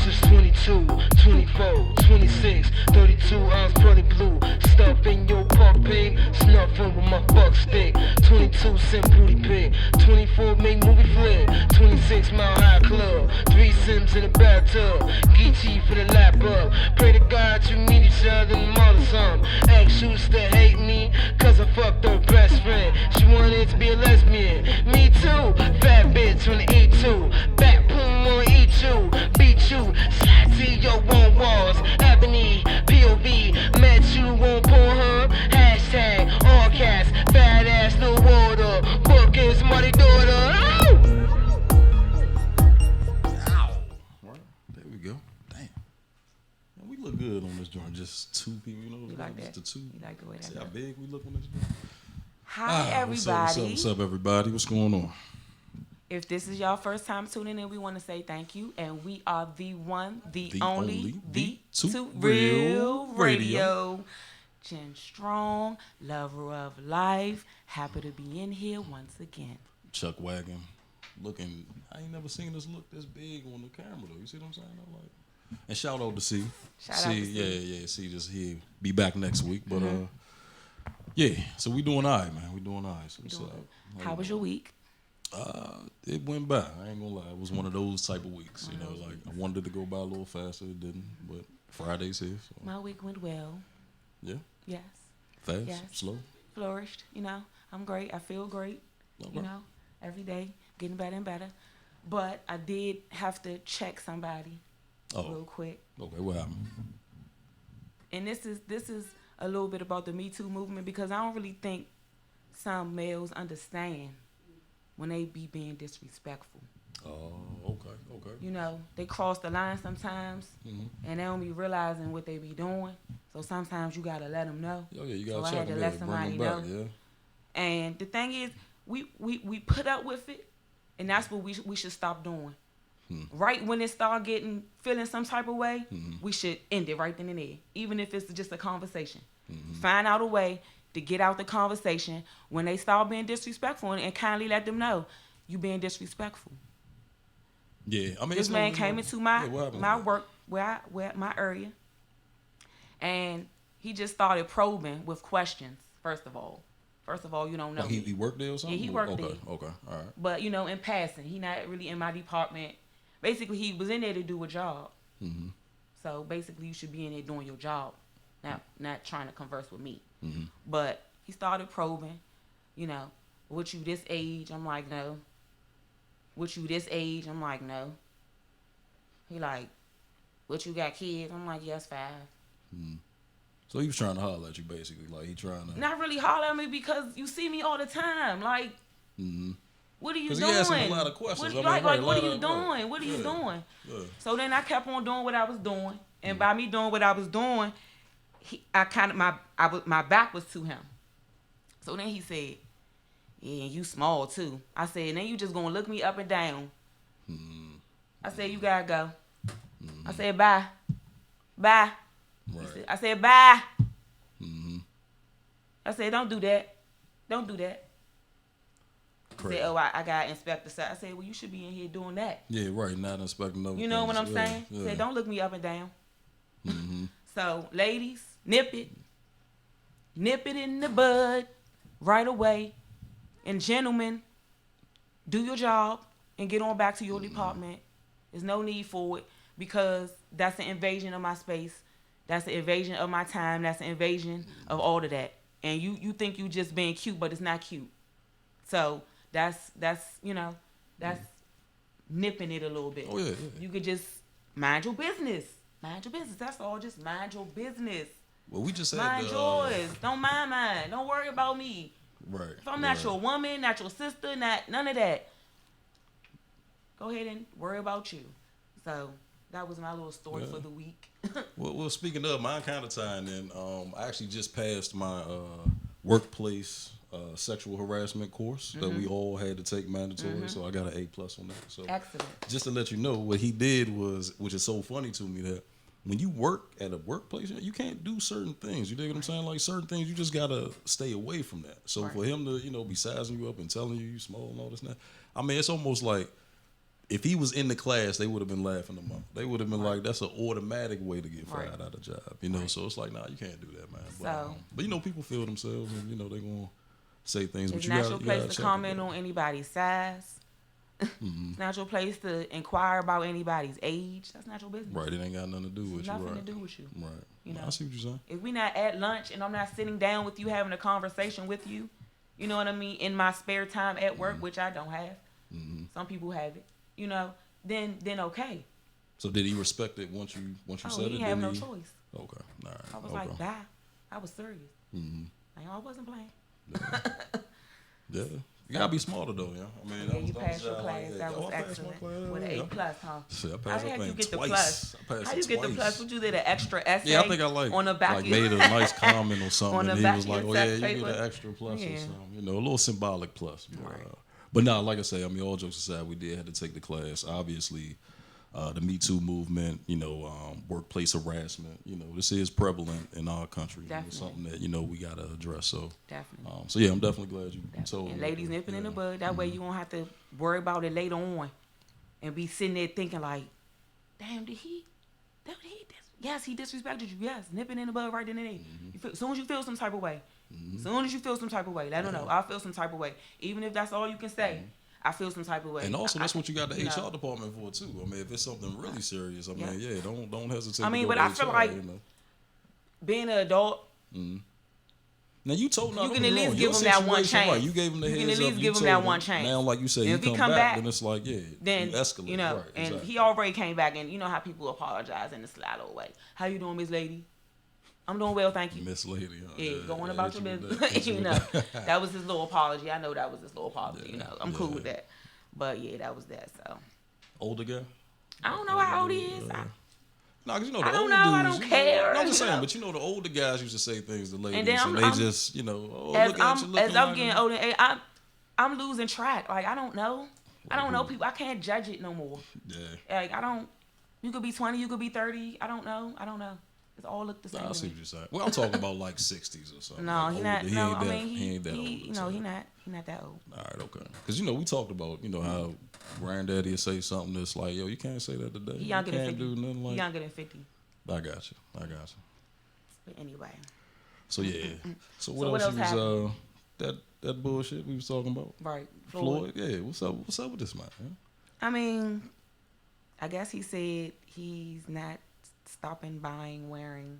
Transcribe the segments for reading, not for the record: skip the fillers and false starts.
is 22, 24, 26, 32 ounce pretty blue. Stuff in your puff pig, snuffing with my fuck stick. 22 cent booty pig, 24 make movie flick. 26 mile high club, 3 Sims in the bathtub. Geechee for the lap up. Pray to God you meet each other in the mall or something. Ex used to hate me, cause I fucked her best friend. She wanted to be a lesbian. Me too, fat bitch on the E2. Back boom on E2, beat you, slide to your own walls. Ebony, POV, met you on Pornhub. Hashtag, all cats, fat ass, no water. Fucking smarty daughter. Right. There we go. Damn. Man, we look good on this joint. Just two people, you know. You like just that? the two. You like the way that See how look? big we look on this joint? Hi, everybody. What's up, everybody? What's going on? If this is y'all first time tuning in, we want to say thank you. And we are the one, the only, the two real radio. Jen Strong, lover of life. Happy to be in here once again. Chuck Wagon. Looking, I ain't never seen us look this big on the camera, though. You see what I'm saying? I'm like, and shout out to C. Shout out to C. Yeah. C just here. Be back next week. But, yeah. So we doing all right, man. We doing all right. So what's up? How was your week? It went by. I ain't gonna lie. It was one of those type of weeks. You know, like I wanted it to go by a little faster. It didn't. But Friday's here. So. My week went well. Yeah. Yes. Fast. Yes. Slow. Flourished. You know, I'm great. I feel great. Okay. You know, every day getting better and better. But I did have to check somebody real quick. Okay. What happened? And this is a little bit about the Me Too movement because I don't really think some males understand when they be being disrespectful. Oh, okay. You know, they cross the line sometimes, and they don't be realizing what they be doing. So sometimes you gotta let them know. Oh yeah, you gotta so check I had to them. let somebody know. Yeah. And the thing is, we put up with it, and that's what we should stop doing. Right when it start feeling some type of way, we should end it right then and there, even if it's just a conversation. Find out a way to get out the conversation when they start being disrespectful and kindly let them know you being disrespectful. Yeah, I mean this man came into my work where my area, and he just started probing with questions. First of all, you don't know. Like he worked there or something? Yeah, he worked there. Okay, all right. But you know, in passing, he not really in my department. Basically, he was in there to do a job. So basically, you should be in there doing your job, not trying to converse with me. But he started probing, you know, what you this age? I'm like, no. What you this age? I'm like, no. He like, what you got kids? I'm like, yes, 5. So he was trying to holler at you, basically, like he trying to. Not really holler at me because you see me all the time, like. What are you doing? He asking a lot of questions. What are you doing? What are you doing? Yeah. So then I kept on doing what I was doing, and by me doing what I was doing, my back was to him. So then he said, "Yeah, you small too." I said, "Then you just gonna look me up and down." I said, "You gotta go." I said, "Bye, bye." Right. I said, "Bye." I said, "Don't do that. Don't do that." Said, "Oh, I got inspector." I said, "Well, you should be in here doing that." Yeah, right. Not inspecting no. You know what I'm saying? Yeah. Said, "Don't look me up and down." So, ladies, nip it in the bud, right away. And gentlemen, do your job and get on back to your department. There's no need for it because that's an invasion of my space. That's an invasion of my time. That's an invasion of all of that. And you think you just being cute, but it's not cute. So. That's nipping it a little bit. Oh yeah. You could just mind your business. Mind your business. That's all. Just mind your business. Well, we just said mind yours. Don't mind mine. Don't worry about me. Right. If I'm not your woman, not your sister, not none of that. Go ahead and worry about you. So that was my little story for the week. well, speaking of, mine kind of tying in. I actually just passed my workplace sexual harassment course that we all had to take mandatory. So I got an A+ on that. So excellent. Just to let you know, what he did was, which is so funny to me, that when you work at a workplace, you can't do certain things. You dig what I'm saying? Like certain things, you just gotta stay away from that. So for him to, be sizing you up and telling you small and all this and that, I mean, it's almost like if he was in the class, they would have been laughing him out. They would have been like, that's an automatic way to get fired out of job. You know, so it's like, nah, you can't do that, man. But you know, people feel themselves, and you know, they gonna say things. It's but not your place to comment on anybody's size. It's not your place to inquire about anybody's age. That's not your business. Right, it ain't got nothing to do with you. Nothing to do with you. Right. You know, I see what you're saying. If we not at lunch and I'm not sitting down with you having a conversation with you, you know what I mean, in my spare time at work, which I don't have. Some people have it. You know, then okay. So did he respect it once you said it? He have no choice. Okay. All right. I was like, bye. I was serious. I wasn't playing. Yeah. You gotta be smarter though, yeah. I mean, yeah, you passed your class. That was excellent. With an A+, huh? Shit, I passed How that you thing get the twice. plus? How you get the plus? What you did, an extra essay? Yeah, I think I on the back made a nice comment or something. on and the he back was of like, your "Oh yeah, test you paper? get an extra plus or Yeah. something." You know, a little symbolic plus. But, Right. but nah, like I say, I mean, all jokes aside, we did have to take the class. Obviously, the Me Too movement, you know, workplace harassment, you know, this is prevalent in our country. Definitely. It's something that, you know, we got to address. So, Definitely. so yeah, I'm definitely glad you told And me. ladies nipping in the bud. That way you won't have to worry about it later on and be sitting there thinking like, damn, yes, he disrespected you. Yes, nipping in the bud right then and there. As soon as you feel some type of way, let them know. I feel some type of way. Even if that's all you can say, I feel some type of way. And also, that's what you got the you HR know. department for too. I mean, if it's something really serious, I mean, yeah, don't hesitate. I mean, to go but to I feel HR, like you know. being an adult, Now you told you can at least give him that one chance. Right. You gave him the heads up. You can at least give him told that one chance. Now, like you said, And you if he come come back, back, then it's like, yeah, then you escalate. you know, right, and exactly. he already came back, and you know how people apologize in the slide way. How you doing, Miss Lady? I'm doing well, thank you. Miss Lady, huh? Yeah, going yeah, about hit your you with business. that, hit you You with know, that. that was his little apology. I know that was his little apology. Yeah, You know, I'm cool with that. But yeah, that was that. So Older guy? I don't know how old he is. No, because you know the I don't old know, I dudes. don't you know, care, no, I'm just you saying, know. but you know the older guys used to say things to ladies, then and I'm- they just, you know, oh, as look at you looking I'm like getting them. older, I'm losing track. Like I don't know. I don't know people. I can't judge it no more. Yeah. Like I don't. You could be 20. You could be 30. I don't know. It's all look the same. I to see me. what you're saying. Well, I'm talking about like 60s or something. No, like he older. not. He No, ain't I that, mean he ain't that old. you know, he not that old. All right, okay. Because, you know, we talked about, you know, how granddaddy will say something that's like, yo, you can't say that today. He You younger than can't 50. do nothing like He younger than 50. I got you. But anyway. So, yeah. So, what what else else you was, happened? that bullshit we was talking about? Right. Floyd? Yeah, what's up with this man? I mean, I guess he said he's not stopping buying, wearing,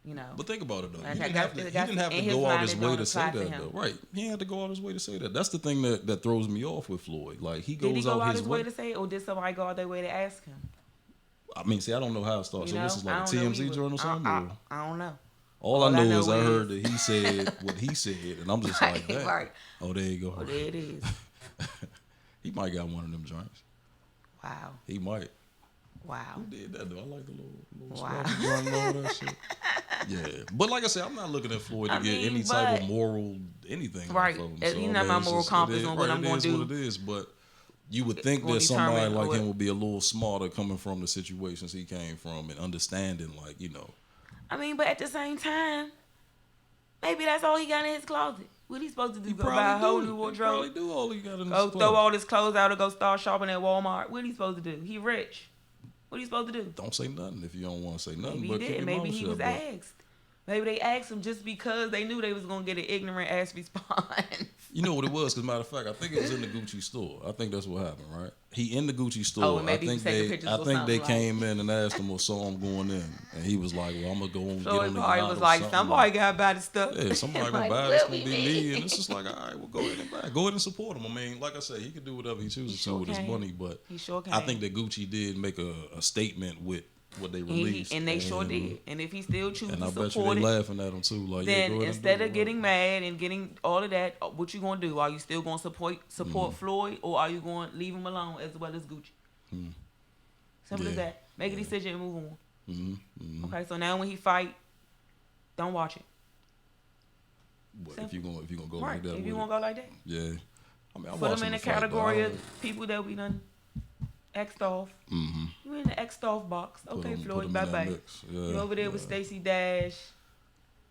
you know. But think about it, though. Like, He didn't that's- have to, that's- he didn't have in to his go out mind, his it way don't to say apply to that, him. though. Right. He didn't have to go out his way to say that. That's the thing that throws me off with Floyd. Like, he Did he goes go out his way. to say it, or did somebody go out their way to ask him? I mean, see, I don't know how it starts. You So know? this is like I a don't know TMZ either. joint or something? Or? I don't know. All I know is I is- heard that he said what he said, and I'm just like, that. Right. Oh, there you go. Oh, there it is. He might got one of them joints. Wow. He might. Wow. Who did that, though? I like the little Wow. scruffy joint and all that shit. Yeah. But like I said, I'm not looking at Floyd to I get mean, any type but- of moral anything. Right. Off of him. He's So, I not mean, my it's moral just- compass it is- on what I'm it gonna is do. what it is, but you would think Gonna that somebody determine like what- him would be a little smarter coming from the situations he came from and understanding, like, you know. I mean, but at the same time, maybe that's all he got in his closet. What he supposed to do? Go buy a whole new He probably wardrobe? do all he got in his Go closet. throw all his clothes out or go start shopping at Walmart? What he supposed to do? He rich. What he supposed to do? Don't say nothing if you don't want to say nothing. Maybe he but keep did. your Maybe mouth he shut, was bro. asked. Maybe they asked him just because they knew they was gonna get an ignorant ass response. You know what it was? Because matter of fact, I think it was in the Gucci store. I think that's what happened, right? He in the Gucci store. Oh, and maybe I he think was taking they, pictures I or think they something, came in and asked him or saw him going in, and he was like, "Well, I'm gonna go and So get it on the probably yacht was or like something." somebody got to buy the stuff. Yeah, somebody gonna Like, buy it. what It's gonna we be need? me, and it's just like, all right, well, go ahead and buy it. Go ahead and support him. I mean, like I said, he can do whatever he chooses sure to with his can. money, but He sure can. I think that Gucci did make a statement with what they released, And they sure did. And if he still chooses And I to bet you support they it, laughing at him too. Like, yeah, then go ahead instead and do of it. getting mad and getting all of that, what you gonna do? Are you still gonna support Mm-hmm. Floyd, or are you gonna leave him alone as well as Gucci? Simple as Yeah. that. Make a decision and move on. Mm-hmm. Okay, so now when he fight, don't watch it. But if you gonna go Right. like that, If with you it, wanna go like that, yeah. I mean, I put watched him in the fight, but category I of people that we done X'd off. Mm-hmm. You in the X'd off box. Okay, Put Floyd, him bye in that bye. mix. Yeah, You over there with Stacey Dash.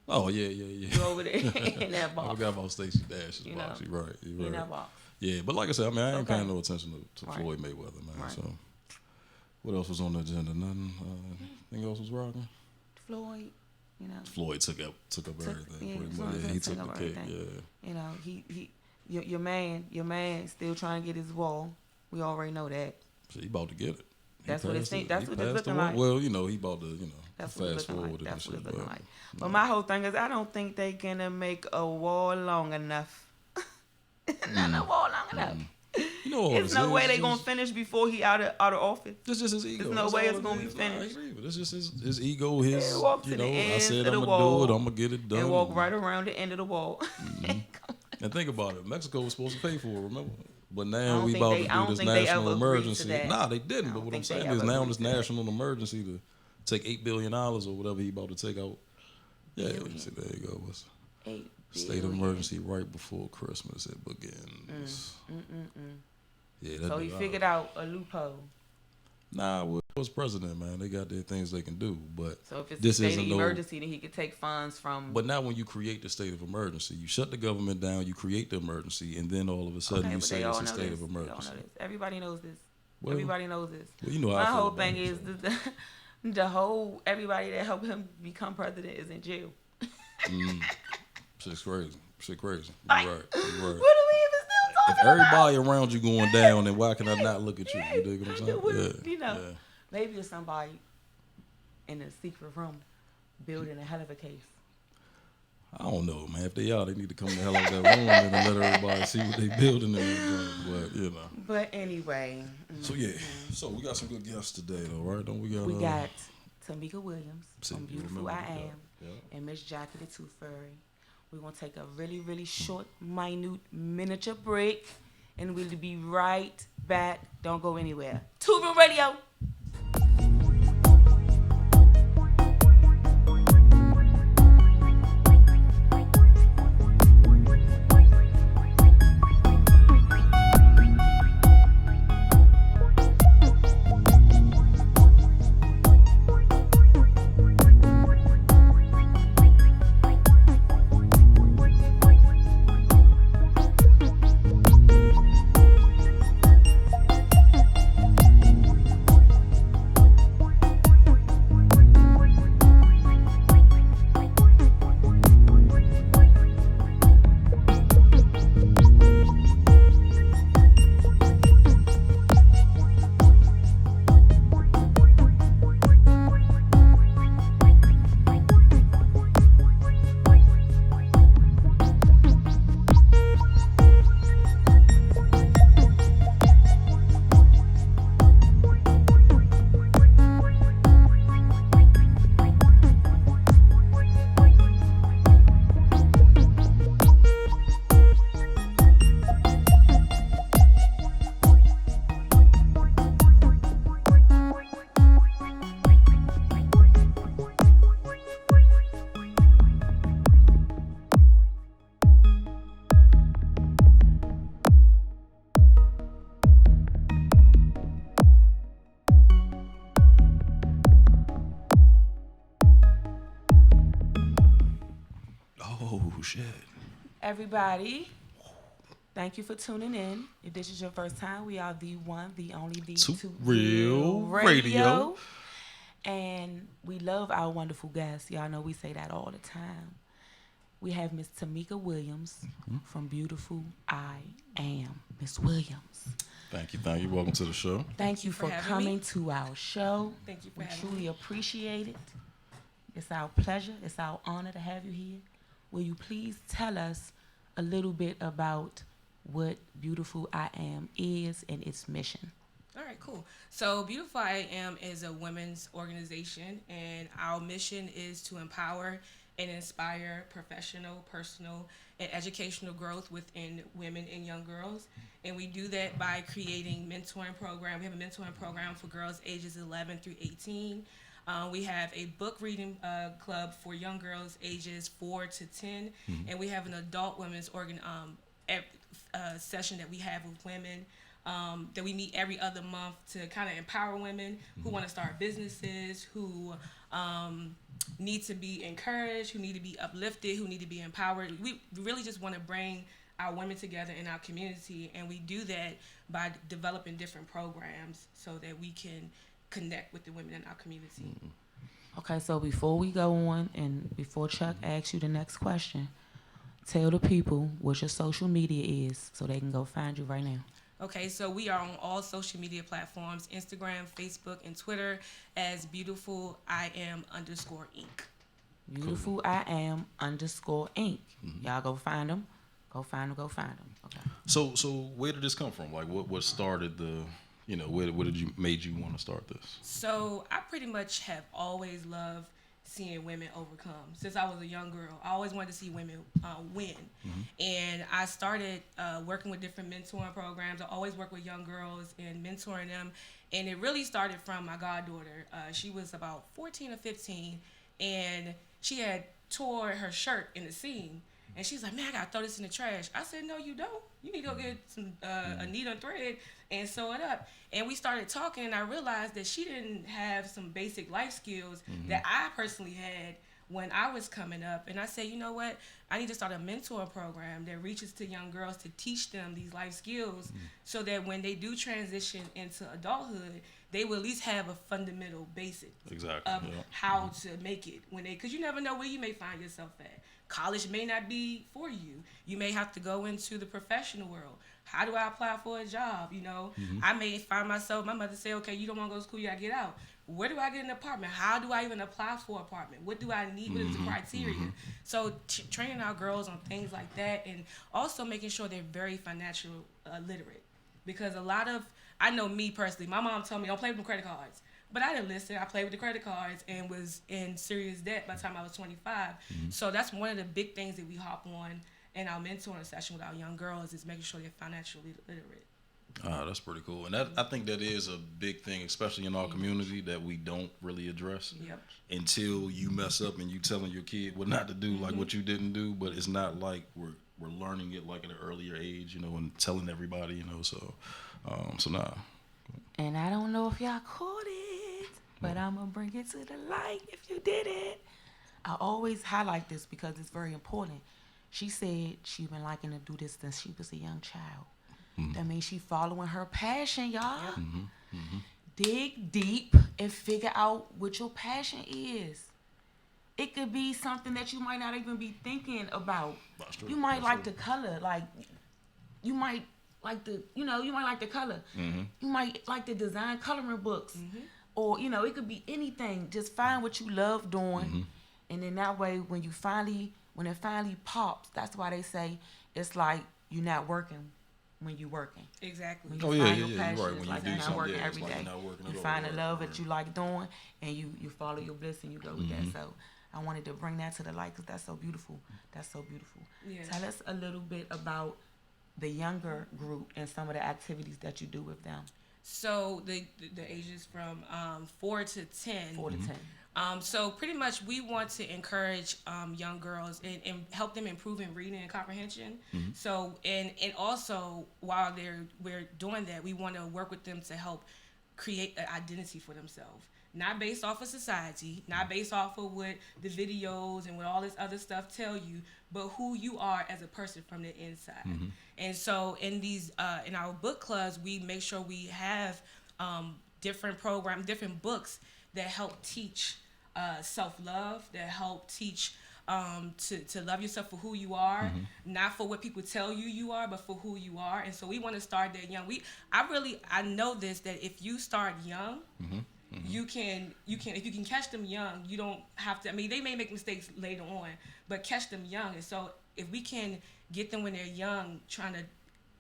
Oh yeah, yeah, yeah. You over there in that I box. forgot about Stacey Dash's You box. know, You're right. You're in right. that box. Yeah, but like I said, I mean, I ain't Okay. paying no attention to Right. Floyd Mayweather, man. Right. So, what else was on the agenda? Nothing. Anything else was rocking? Floyd, you know. Floyd took up everything. Yeah, pretty that's much. what I'm Yeah, he saying, took the up cake. everything. Yeah. You know, your man still trying to get his wall. We already know that. So he about to get it. That's what it's He that's what it's passed looking the wall. like. Well, you know, he about to, That's what it's fast looking forward like. and That's what shit. it's looking like. yeah. But my whole thing is, I don't think they gonna make a wall long enough. Not a wall long enough. You know, There's no way they gonna finish before he out of office. This just his ego. There's no That's way all it's gonna be is. finished. Nah, this just his ego. His, Yeah, walk to the I end said of I'm the gonna do wall it. I'm gonna get it done. And walk right around the end of the wall. And think about it. Mexico was supposed to pay for it, remember? But I now don't we think about they- to I don't do this think they ever national agreed to emergency. that. Nah, they I didn't. don't But what I'm think they saying ever is now agreed this to that. national emergency to take $8 billion or whatever he about to take out. Yeah, Billion. see, there you go. It's 8 state of billion. emergency right before Christmas it begins. Yeah, that So he be figured odd. out a loophole. Nah, well, was president, man. They got their things they can do, but So if it's this a state isn't of no. emergency, then he could take funds from. But now when you create the state of emergency, you shut the government down, you create the emergency, and then all of a sudden Okay, you but say they it's all a know state this. of They all emergency. know this. Everybody knows this. Well, Everybody knows this. Well, you know how My I feel whole about thing it, is so. the whole everybody that helped him become president is in jail. Shit's crazy. Shit crazy. Like, You're right. You're right. What are we even still If talking everybody around you going down, then why can I not look at you? You dig what I'm saying? What- Yeah. you know. Yeah. Maybe it's somebody in a secret room building a hell of a case. I don't know, man. If they are, they need to come the hell out that room and let everybody see what they building and everything. But you know. But anyway, So yeah. So we got some good guests today, though, right? Don't we got? we got Tamika Williams See, from you Beautiful remember I that. Am Yeah. and Miss Jackie the Tooth Fairy. We're gonna take a really, really short, minute, miniature break, and we'll be right back. Don't go anywhere. Two Room Radio. Oh shit. Everybody, thank you for tuning in. If this is your first time, we are the one, the only, the Two two Real Radio. And we love our wonderful guests. Y'all know we say that all the time. We have Miss Tamika Williams from Beautiful I Am. Miss Williams, Thank you. Thank you. Welcome to the show. thank you for having coming me. to our show. Thank you for We having truly me. appreciate it. It's our pleasure. It's our honor to have you here. Will you please tell us a little bit about what Beautiful I Am is and its mission? All right, cool. So Beautiful I Am is a women's organization, and our mission is to empower and inspire professional, personal, and educational growth within women and young girls. And we do that by creating mentoring program. We have a mentoring program for girls ages 11 through 18. We have a book reading club for young girls ages 4 to 10, and we have an adult women's session that we have with women that we meet every other month to kind of empower women who want to start businesses, who need to be encouraged, who need to be uplifted, who need to be empowered. We really just want to bring our women together in our community, and we do that by developing different programs so that we can connect with the women in our community. Okay, so before we go on and before Chuck asks you the next question, tell the people what your social media is so they can go find you right now. Okay, so we are on all social media platforms, Instagram, Facebook, and Twitter as Beautiful I Am _Inc. Beautiful I Am _Inc. Y'all go find them. Go find them. Okay. So where did this come from? Like, what started the, what did you made you want to start this? So I pretty much have always loved seeing women overcome. Since I was a young girl, I always wanted to see women win. And I started working with different mentoring programs. I always work with young girls and mentoring them. And it really started from my goddaughter. She was about 14 or 15, and she had tore her shirt in the seam. And she's like, man, I gotta throw this in the trash. I said, no, you don't. You need to go get some a needle and thread and sew it up. And we started talking, and I realized that she didn't have some basic life skills that I personally had when I was coming up. And I said, you know what? I need to start a mentor program that reaches to young girls to teach them these life skills so that when they do transition into adulthood, they will at least have a fundamental basic of how to make it because you never know where you may find yourself at. College may not be for you. You may have to go into the professional world. How do I apply for a job? I may find myself, my mother say, okay, you don't want to go to school, you got to get out. Where do I get an apartment? How do I even apply for an apartment? What do I need? What is the criteria? So training our girls on things like that, and also making sure they're very financial literate. Because I know me personally, my mom told me, don't play with them credit cards. But I didn't listen. I played with the credit cards and was in serious debt by the time I was 25. So that's one of the big things that we hop on in our mentoring session with our young girls is making sure they're financially literate. That's pretty cool. And I think that is a big thing, especially in our community, that we don't really address until you mess up and you telling your kid what not to do, like what you didn't do. But it's not like we're learning it like at an earlier age, and telling everybody, so nah. And I don't know if y'all caught it, but I'm going to bring it to the light if you did it. I always highlight this because it's very important. She said she's been liking to do this since she was a young child. That means she following her passion, y'all. Dig deep and figure out what your passion is. It could be something that you might not even be thinking about. You might like the color, like you might like the, you might like the color. You might like the design coloring books. Or, it could be anything. Just find what you love doing. And then that way, when it finally pops, that's why they say it's like you're not working when you're working. Exactly. When you find your you're passion, right. it's When like you do you're not something, working every it's like day. you're not working at You all. find the love Right. that you like doing, and you follow your bliss and you go with that. So I wanted to bring that to the light because that's so beautiful. That's so beautiful. Yeah. Tell us a little bit about the younger group and some of the activities that you do with them. So the ages from 4 to 10. 4 to 10. So pretty much we want to encourage young girls and help them improve in reading and comprehension. So and also while we're doing that, we want to work with them to help create an identity for themselves. Not based off of society, not based off of what the videos and what all this other stuff tell you, but who you are as a person from the inside. And so in these in our book clubs, we make sure we have different programs, different books that help teach self-love, that help teach to love yourself for who you are, not for what people tell you are, but for who you are. And so we want to start that young. I know this, that if you start young, you can if you can catch them young, you don't have to. I mean, they may make mistakes later on, but catch them young. And so if we can get them when they're young, trying to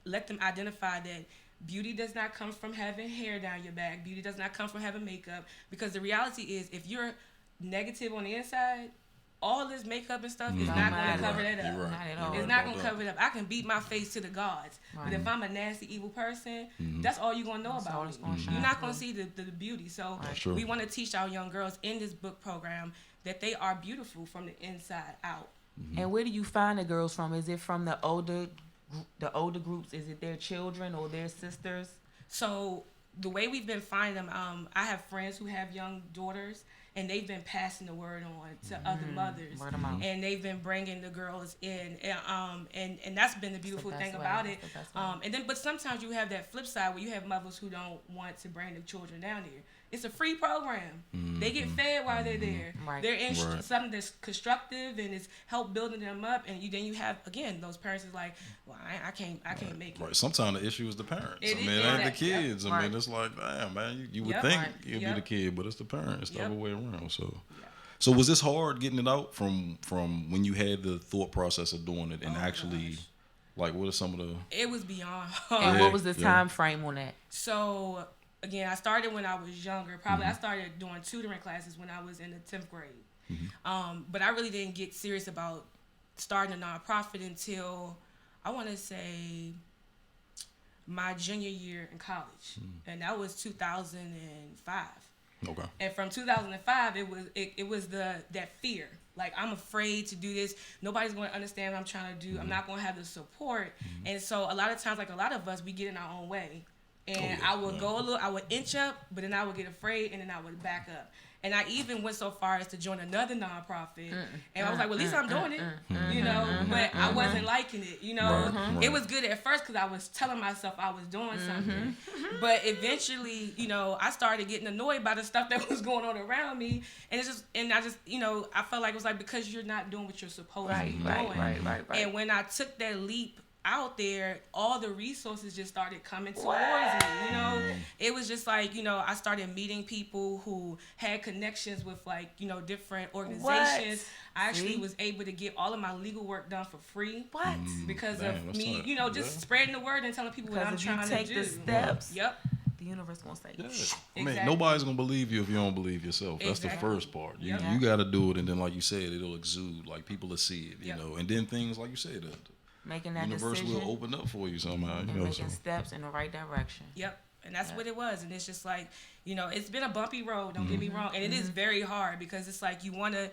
let them identify that beauty does not come from having hair down your back. Beauty does not come from having makeup. Because the reality is, if you're negative on the inside, all this makeup and stuff is not going to cover that up. You're right. Not at all. It's not going to cover it up. I can beat my face to the gods. But if I'm a nasty, evil person, that's all you're going to know about me. You're not going to see the beauty. So we want to teach our young girls in this book program that they are beautiful from the inside out. And where do you find the girls from? Is it from the older groups? Is it their children or their sisters? So the way we've been finding them, I have friends who have young daughters, and they've been passing the word on to other mothers, and they've been bringing the girls in, and that's been the beautiful thing about it. But sometimes you have that flip side where you have mothers who don't want to bring the children down there. It's a free program. They get fed while they're there. They're in something that's constructive and is help building them up. And then you have again those parents is like, well, I can't make it. Right. Sometimes the issue is the parents. It ain't the kids. I mean, it's like, damn, man, you would think it'd be the kid, but it's the parents. It's the other way around. So was this hard getting it out from when you had the thought process of doing it and actually, like, what are some of the? It was beyond hard. And what was the time frame on that? So. Again, I started when I was younger. Probably I started doing tutoring classes when I was in the 10th grade. But I really didn't get serious about starting a nonprofit until, I want to say, my junior year in college. And that was 2005. Okay. And from 2005, it was that fear. Like, I'm afraid to do this. Nobody's going to understand what I'm trying to do. I'm not going to have the support. And so a lot of times, like a lot of us, we get in our own way. And I would I would inch up, but then I would get afraid, and then I would back up. And I even went so far as to join another nonprofit. And I was like, well, at least I'm doing it, you know, but I wasn't liking it, you know. It was good at first because I was telling myself I was doing something. But eventually, you know, I started getting annoyed by the stuff that was going on around me. And I just, you know, I felt like it was like because you're not doing what you're supposed to be doing. Right. And when I took that leap out there, all the resources just started coming towards me, you know. It was just like, you know, I started meeting people who had connections with, like, you know, different organizations. I actually was able to get all of my legal work done for free. Because of me, you know, just spreading the word and telling people what I'm trying to do. Take the steps. Yep. The universe gonna say, I mean, nobody's gonna believe you if you don't believe yourself. That's the first part. You got to do it, and then, like you said, it'll exude. Like, people will see it, you know. And then things, like you said, making that universe decision will open up for you somehow. You know, making steps in the right direction. Yep. And that's what it was. And it's just like, you know, it's been a bumpy road, don't get me wrong. And it is very hard because it's like you wanna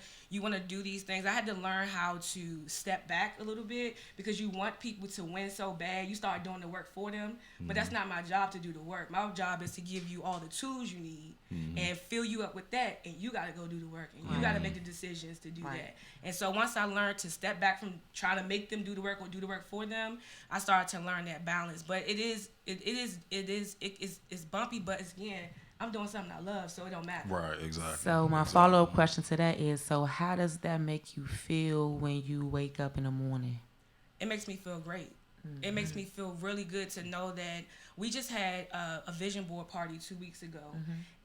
do these things. I had to learn how to step back a little bit because you want people to win so bad. You start doing the work for them. But that's not my job to do the work. My job is to give you all the tools you need and fill you up with that, and you gotta go do the work. And you gotta make the decisions to do that. And so once I learned to step back from trying to make them do the work or do the work for them, I started to learn that balance. But it's bumpy, but it's, again, I'm doing something I love, so it don't matter. Right, exactly. So my follow-up question to that is, so how does that make you feel when you wake up in the morning? It makes me feel great. It makes me feel really good to know that we just had a vision board party 2 weeks ago.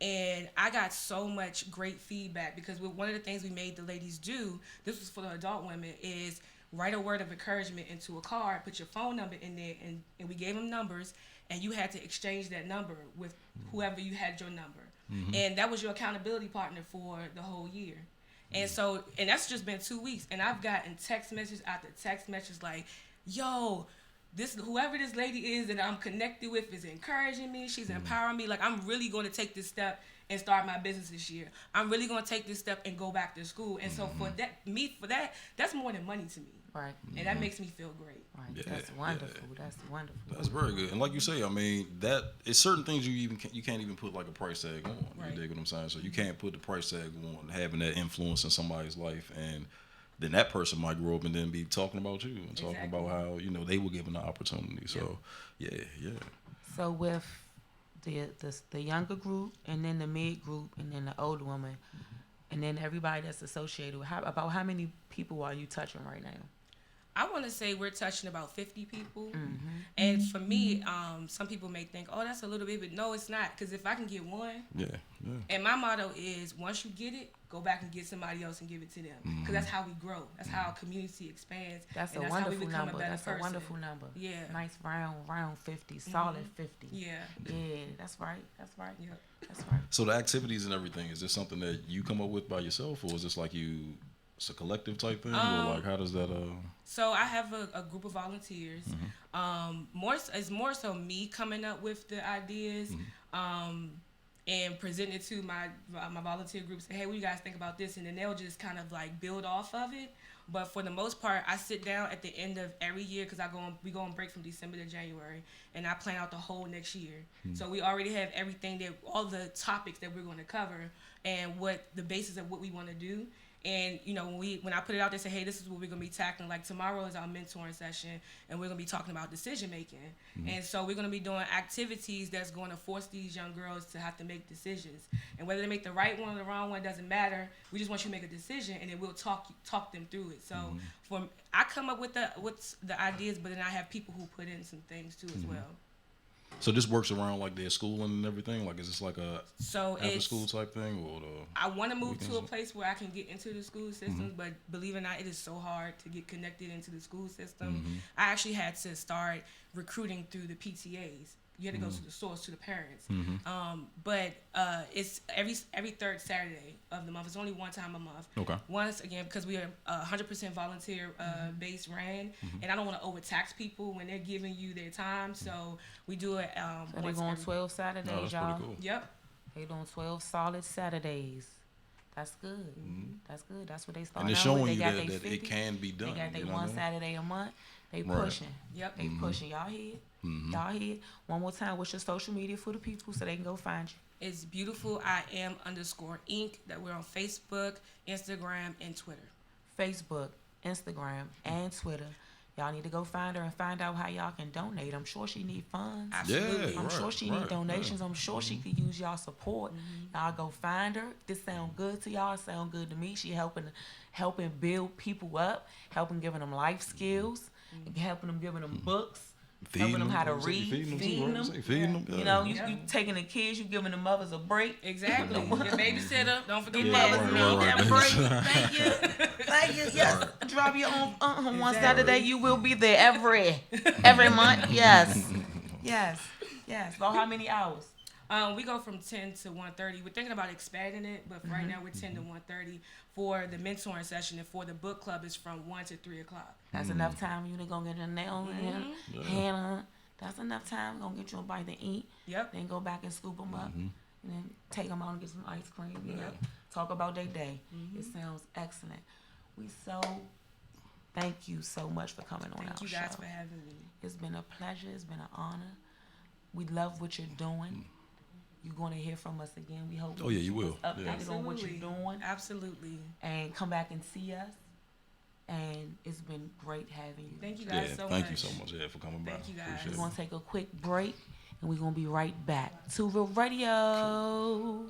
And I got so much great feedback because one of the things we made the ladies do, this was for the adult women, is write a word of encouragement into a card, put your phone number in there, and we gave them numbers, and you had to exchange that number with whoever you had your number. And that was your accountability partner for the whole year. And so, and that's just been 2 weeks, and I've gotten text message after text message like, yo, whoever this lady is that I'm connected with is encouraging me. She's empowering me. Like, I'm really going to take this step and start my business this year. I'm really going to take this step and go back to school. And so for that, that's more than money to me. Right. And that makes me feel great. Right. Yeah, that's wonderful. Yeah. That's wonderful. That's very good. And like you say, I mean, that it's certain things you can't even put like a price tag on. Right. You dig what I'm saying? So you can't put the price tag on having that influence in somebody's life, and then that person might grow up and then be talking about you and talking about how, you know, they were given the opportunity. So yeah. So with the younger group, and then the mid group, and then the older woman, and then everybody that's associated with, about how many people are you touching right now? I want to say we're touching about 50 people. And for me, some people may think, oh, that's a little bit, but no, it's not. Because if I can get one, and my motto is, once you get it, go back and get somebody else and give it to them. Because that's how we grow. That's how our community expands. That's a wonderful number. That's a wonderful number. Yeah. Nice round 50, solid 50. Yeah. Yeah, that's right. Yeah. That's right. So the activities and everything, is this something that you come up with by yourself, or is this like it's a collective type thing, or like how does that? So I have a group of volunteers. It's more so me coming up with the ideas, and presenting it to my volunteer group. Say, hey, what do you guys think about this? And then they'll just kind of like build off of it. But for the most part, I sit down at the end of every year because we go on break from December to January, and I plan out the whole next year. So we already have everything all the topics that we're going to cover, and what the basis of what we want to do. And when I put it out there, say, hey, this is what we're gonna be tackling. Like tomorrow is our mentoring session, and we're gonna be talking about decision making. And so we're gonna be doing activities that's going to force these young girls to have to make decisions. And whether they make the right one or the wrong one doesn't matter. We just want you to make a decision, and then we'll talk them through it. So I come up with the ideas, but then I have people who put in some things too as well. So this works around like their schooling and everything? Like, is this like a after school type thing? Or I want to move to a place where I can get into the school systems, but believe it or not, it is so hard to get connected into the school system. I actually had to start recruiting through the PTAs. You had to go to the source, to the parents. But it's every third Saturday of the month. It's only one time a month. Okay. Once again, because we are 100% volunteer based ran, and I don't want to overtax people when they're giving you their time. So we do it. So they're going 12 Saturdays, that's y'all. pretty cool. Yep. They doing 12 solid Saturdays. That's good. That's good. That's what they started. And it's out with. showing They you got that they it 50. can be done. They got their you know one what I mean? Saturday a month. They Right. pushing. Yep. They pushing. Y'all hear it? Y'all hear it? One more time, what's your social media for the people so they can go find you? It's beautiful. I am _Inc. That we're on Facebook, Instagram, and Twitter. Facebook, Instagram, and Twitter. Y'all need to go find her and find out how y'all can donate. I'm sure she need funds. Absolutely. I'm sure she need donations. Yeah. I'm sure she could use y'all support. Y'all go find her. This sound good to y'all. Sound good to me. She helping build people up, helping giving them life skills, helping them giving them books. Helping them how to read, feeding them. Yeah. You know, you taking the kids, you giving the mothers a break. Exactly. Your babysitter. Don't forget Give that. that break. Thank you. Thank you. Yes. Drop your own one Saturday. You will be there every month. Yes. Yes. About how many hours? We go from 10 to 1:30. We're thinking about expanding it, but right now we're 10 to 1:30 for the mentoring session, and for the book club it's from 1 to 3 o'clock. That's enough time. You to go get your nails in, Hannah. That's enough time. Gonna get you a bite to eat. Yep. Then go back and scoop them up, and then take them out and get some ice cream. Talk about their day. It sounds excellent. Thank you so much for coming on our show. Thank you guys for having me. It's been a pleasure. It's been an honor. We love what you're doing. You're going to hear from us again. We hope. Oh, yeah, you will. Updated on what you're doing. Absolutely. And come back and see us. And it's been great having you. Thank you guys so much. Thank you so much for coming by. Thank you guys. We're going to take a quick break. And we're going to be right back to the radio.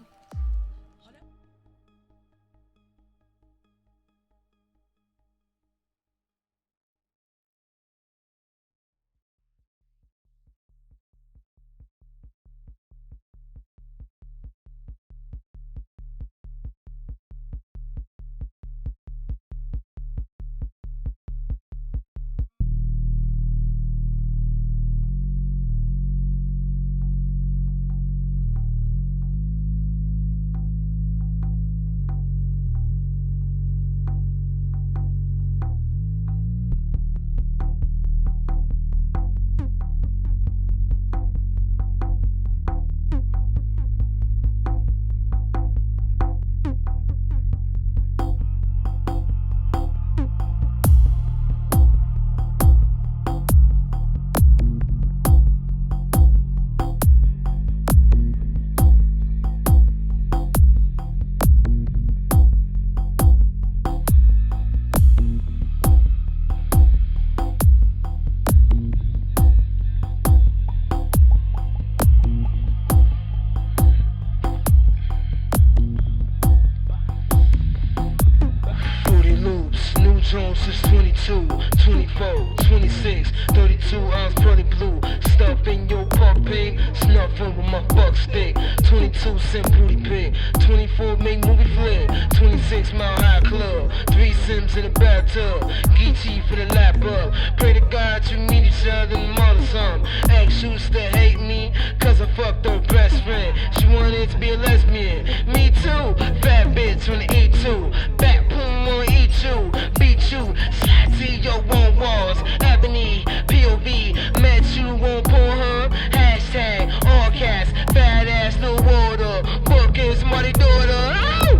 Jones since 22, 24, 26, 32 ounce pretty blue. Stuff in your pup pig, snuffing with my buck stick. 22 cent booty pig, 24 make movie flick. 26 mile high club, 3 Sims in the bathtub. Geechee for the lap up. Pray to God you meet each other in the mother some. Ex used to hate me, cause I fucked her best friend. She wanted to be a lesbian. Me too, fat bitch on the E2. Back boom on eat you, beat you, slide to your own walls. Ebony, POV, met you on Pornhub. Hashtag all cats, fat ass, no water. Bookings, money daughter. Ow!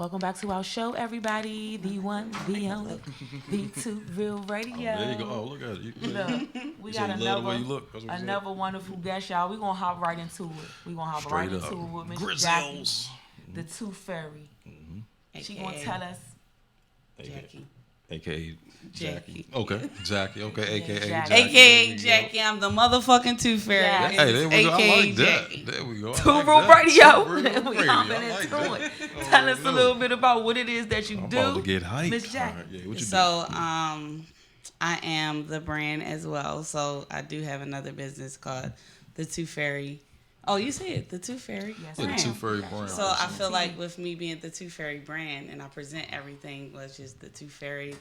Welcome back to our show, everybody. The one, the only, the two, Real Radio. Oh, there you go. Oh, look at it. Look, we You got say you love the way you look. That's what's another up. wonderful guest, y'all. We're going to hop right into it. We're going to hop right Straight into up. it with Miss Jackie, Grizzles. the Tooth Fairy. She going to AKA tell us. Jackie. AKA Jackie. Okay, Jackie. Okay, AKA Jackie. Jackie. AKA There we Jackie, I'm the motherfucking Tooth Fairy. Yeah. This Hey, is there we go. I AKA like that. Jackie. There we go. I Two like Real that. Radio. Two Real We Radio. hopping I like into that. it. Oh, Tell us a look. little bit about what it is that you I'm do. about to get hyped. Miss Jackie. All right, yeah, what you So, do? I am the brand as well. So I do have another business called the Tooth Fairy. Oh, you see it, the Tooth Fairy. Yes, Yeah, the ma'am. Tooth Fairy brand. So I feel like with me being the Tooth Fairy brand and I present everything was just the Tooth Fairy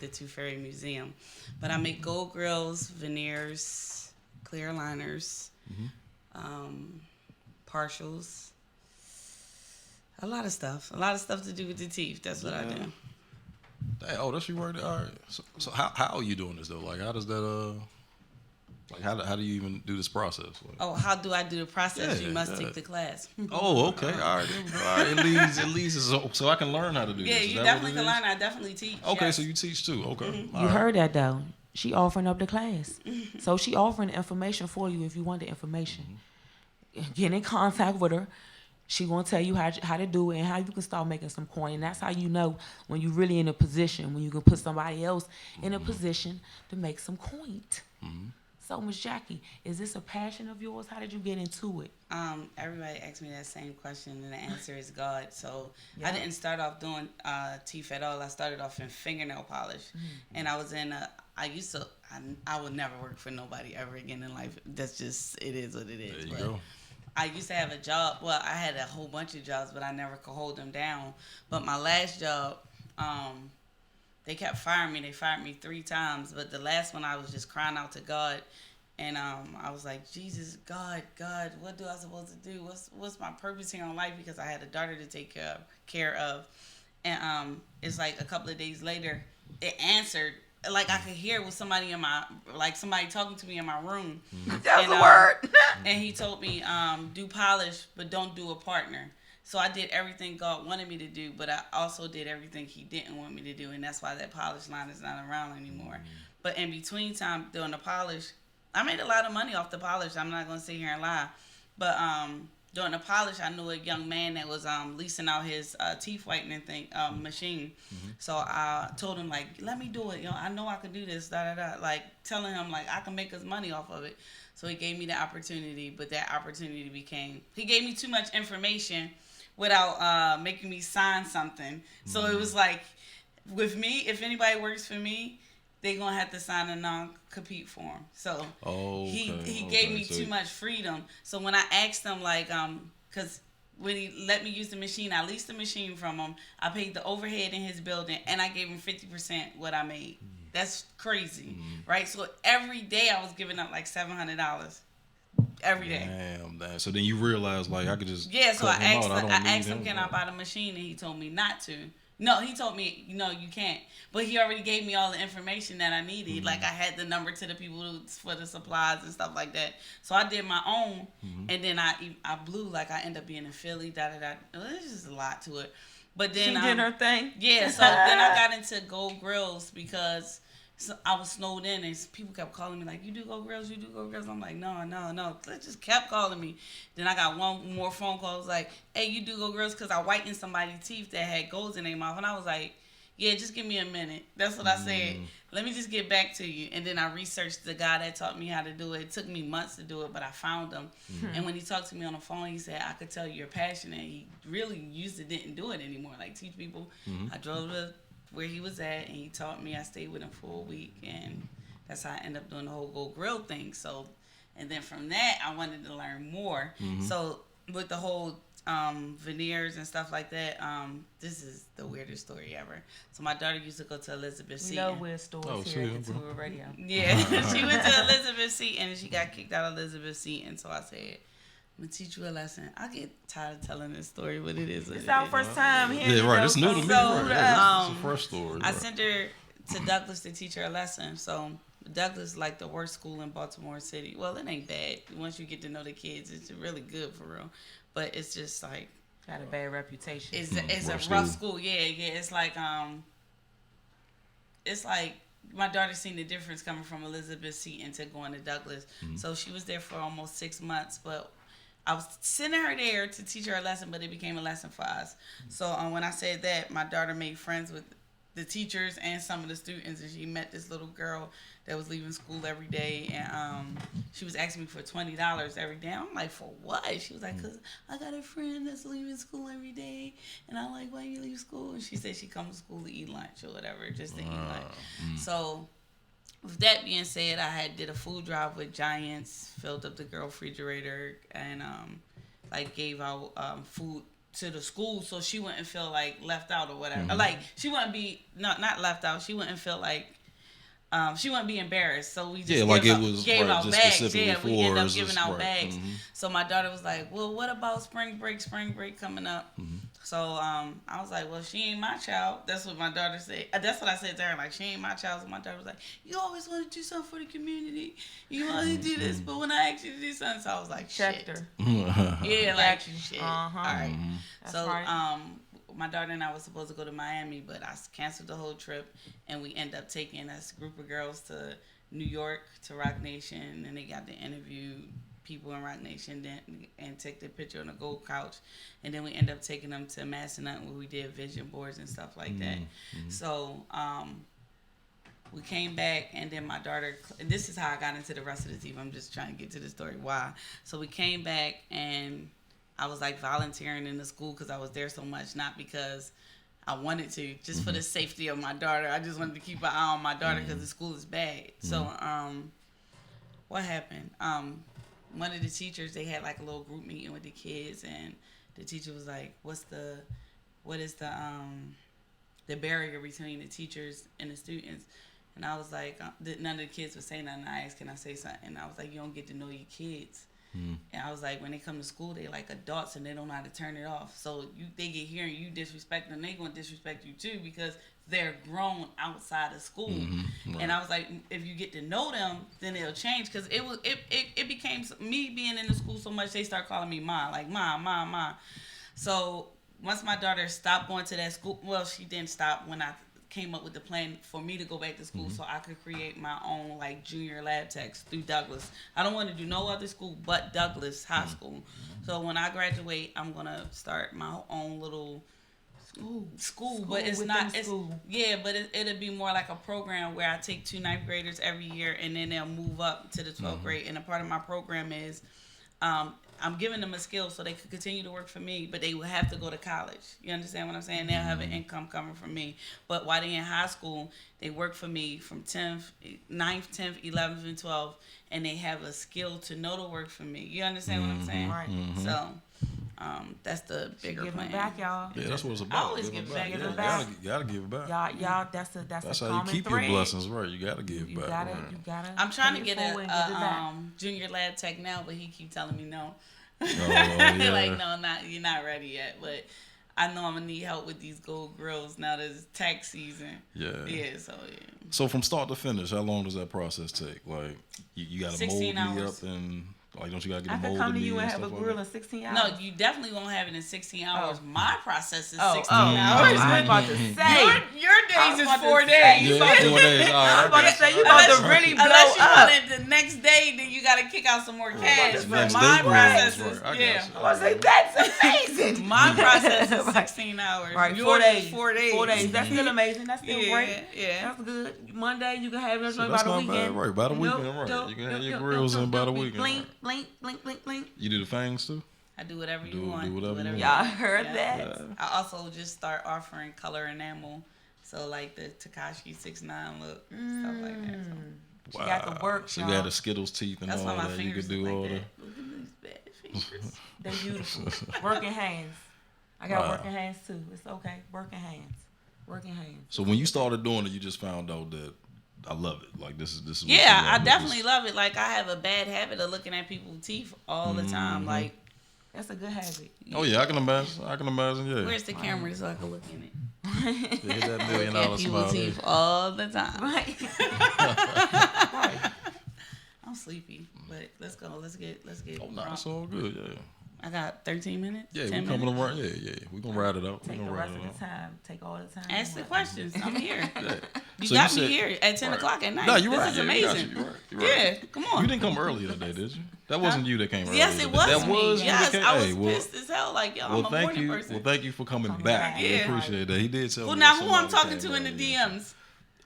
Museum. But I make gold grills, veneers, clear liners, partials, a lot of stuff to do with the teeth. That's what I do. Hey, oh, that's you right there. All right. So how are you doing this though? Like, how does that like how do you even do this process? Like, Oh, how do I do the process? Yeah, You must yeah. take the class. oh, okay. All right. There we go. All right. At least so I can learn how to do Yeah, this. Is you that definitely what it can is? learn. I definitely teach. Okay, yes. so you teach too. Okay. All You right. heard that though. She offering up the class. So she offering the information for you if you want the information. Get in contact with her. She gonna tell you how to do it and how you can start making some coin. And that's how you know when you're really in a position, when you can put somebody else in a position to make some coin. So Miss Jackie, is this a passion of yours? How did you get into it? Everybody asks me that same question, and the answer is God. So Yeah. I didn't start off doing teeth at all. I started off in fingernail polish, and I was in I would never work for nobody ever again in life. That's just, it is what it is. There you But go. I used to have a job. Well, I had a whole bunch of jobs, but I never could hold them down. But my last job, they kept firing me. They fired me 3 times. But the last one, I was just crying out to God. And I was like, Jesus, God, what do I supposed to do? What's my purpose here in life? Because I had a daughter to take care of. And it's like a couple of days later, it answered. Like I could hear with somebody somebody talking to me in my room. That's the word. And he told me, do polish, but don't do a partner. So I did everything God wanted me to do, but I also did everything he didn't want me to do. And that's why that polish line is not around anymore. But in between time doing the polish, I made a lot of money off the polish. I'm not going to sit here and lie. But during the polish, I knew a young man that was leasing out his teeth whitening machine. So I told him, like, let me do it. I know I can do this, Like, telling him, like, I can make us money off of it. So he gave me the opportunity, but that opportunity he gave me too much information without making me sign something. So it was like, with me, if anybody works for me, they're going to have to sign a non-compete form. So he gave me too much freedom. So when I asked him, like, because when he let me use the machine, I leased the machine from him. I paid the overhead in his building, and I gave him 50% what I made. That's crazy, right? So every day I was giving up like $700 every day. Damn. So then you realize, like, I could just So I cut him asked, out. I asked him, can I buy the machine? And he told me not to. No, he told me, no, you can't. But he already gave me all the information that I needed. Like, I had the number to the people for the supplies and stuff like that. So I did my own, and then I blew. Like, I ended up being in Philly, There's just a lot to it. But then She did her thing. Yeah, so then I got into gold grills because I was snowed in and people kept calling me like, you do gold grills? I'm like, no. They just kept calling me. Then I got one more phone call. It was like, hey, you do gold grills? Because I whitened somebody's teeth that had golds in their mouth. And I was like, yeah, just give me a minute. That's what I said. Let me just get back to you. And then I researched the guy that taught me how to do it. It took me months to do it, but I found him. And when he talked to me on the phone, he said, I could tell you're passionate. He really didn't do it anymore, like teach people. I drove to where he was at, and he taught me. I stayed with him for a week, and that's how I ended up doing the whole gold grill thing. So, and then from that, I wanted to learn more. So with the whole veneers and stuff like that, this is the weirdest story ever. So my daughter used to go to Elizabeth We Seton. love weird stories here at the Tour Radio. Yeah, she went to Elizabeth Seton and she got kicked out of Elizabeth Seton. So I said, I'm gonna teach you a lesson. I get tired of telling this story, but it is. It's our first time hearing Yeah, right. it, It's though, new to me. so, Right. Yeah, it's a fresh story. I Right. sent her to Douglas to teach her a lesson. So Douglas is like the worst school in Baltimore City. Well, it ain't bad. Once you get to know the kids, it's really good for real. But it's just like Got a bad reputation. It's a rough school. Yeah. It's like my daughter seen the difference coming from Elizabeth Seton to going to Douglas. So she was there for almost 6 months, but I was sending her there to teach her a lesson, but it became a lesson for us. So when I said that, my daughter made friends with the teachers and some of the students, and she met this little girl that was leaving school every day, and she was asking me for $20 every day. I'm like, for what? She was like, because I got a friend that's leaving school every day, and I'm like, why you leave school? And she said she comes to school to eat lunch or whatever, just to eat lunch. So with that being said, I did a food drive with Giants, filled up the girl refrigerator, and gave out food to the school so she wouldn't feel like left out or whatever. Like she wouldn't be not left out. She wouldn't feel like she wouldn't be embarrassed. So we just gave out bags. Yeah, we ended up giving out bags. So my daughter was like, well, what about spring break? Spring break coming up. So I was like, well, she ain't my child. That's what my daughter said. That's what I said to her. Like, she ain't my child. So my daughter was like, you always want to do something for the community. You want to do this, but when I asked you to do something, so I was like, shit. Yeah, like shit. All right. That's so right. My daughter and I were supposed to go to Miami, but I canceled the whole trip, and we ended up taking us group of girls to New York to Rock Nation, and they got to interview people in Rock Nation and take their picture on a gold couch, and then we ended up taking them to Massanutten where we did vision boards and stuff like that. So we came back, and then my daughter, and this is how I got into the rest of the team. I'm just trying to get to the story why. So we came back, and I was like volunteering in the school because I was there so much, not because I wanted to, just for the safety of my daughter. I just wanted to keep an eye on my daughter because the school is bad. So what happened? One of the teachers, they had like a little group meeting with the kids, and the teacher was like, what is the barrier between the teachers and the students? And I was like, none of the kids would say nothing. I asked, can I say something? And I was like, you don't get to know your kids. And I was like, when they come to school, they like adults and they don't know how to turn it off. So they get here and you disrespect them, they gonna disrespect you too because they're grown outside of school. Right. And I was like, if you get to know them, then it'll change. Because it became me being in the school so much, they start calling me Ma, like Ma. So once my daughter stopped going to that school, well, she didn't stop when I came up with the plan for me to go back to school so I could create my own like junior lab techs through Douglas. I don't want to do no other school but Douglas High School. So when I graduate, I'm gonna start my own little school, but it's not. It'll be more like a program where I take 2 ninth graders every year, and then they'll move up to the 12th grade. And a part of my program is I'm giving them a skill so they could continue to work for me, but they will have to go to college. You understand what I'm saying? They'll have an income coming from me. But while they're in high school, they work for me from 9th, 10th, 11th, and 12th, and they have a skill to know to work for me. You understand what I'm saying? Right. So that's the bigger plan. Give it back, y'all. Yeah, that's what it's about. Always give it back. You gotta give it back. Y'all, that's how common you keep thread. your blessings, right? You gotta give You back. gotta. I'm trying to get a junior lab tech now, but he keep telling me no. Like, no, you're not ready yet. But I know I'm gonna need help with these gold grills now that it's tax season. Yeah. So from start to finish, how long does that process take? Like you gotta mold me up and like don't you gotta get a mold? I could come to you and have a grill in 16 hours. No, you definitely won't have it in 16 hours. My process is 16 hours. I was about to say your days is 4 days. Yeah, 4 days. All right. I was about to say you about to really blow unless you up. want it the next day, then you gotta kick out some more cash. But next my day, process right. is I I was like, that's amazing. My process is 16 hours. Right, Yours 4 days. 4 days. 4 days. That's still amazing. That's still great. Yeah. That's good. Monday you can have it So by that's the not weekend. bad, right? By the weekend, right? You can have your grills in by the weekend. Blink. You do the fangs too? I do whatever you want. Do whatever you want. Y'all heard that? Yeah. I also just start offering color enamel. So like the Tekashi 6ix9ine look, stuff like that. So. She got the work. She got the Skittles teeth and that's all why my that. fingers You could do look all like that. Look at these bad fingers. They're beautiful. Working hands. I got working hands too. It's okay. Working hands. So when you started doing it, you just found out that I love it. Like this is. Yeah, I definitely love it. Like I have a bad habit of looking at people's teeth all the time. Like that's a good habit. Oh yeah, I can imagine. Yeah. Where's the camera so I can look in it? Yeah, hit that $1 million look at smile. people's teeth all the time. Right. I'm sleepy, but let's go. Let's get. Oh no, it's all good. Yeah. I got 13 minutes. Yeah, 10 we coming minutes. around. Yeah. We gonna ride it out. We Take gonna the ride rest it of out. the time. Take all the time. Ask you the want. questions. I'm here. Yeah. You So got said- me here at 10 right. o'clock at night. No, you're right. This is Yeah, we got amazing. you. You're right. You're right. Yeah, come on. You didn't come early today, did you? That wasn't you that came early. Yes, today. it was That me. was you Yes, that came. I was Hey, well, pissed as hell. Like, yo, well, I'm a thank morning you. person. Well, thank you for coming Coming back. back. We Yeah. appreciate that. He did tell Well, me. now that who I'm somebody talking came to in the early. DMs?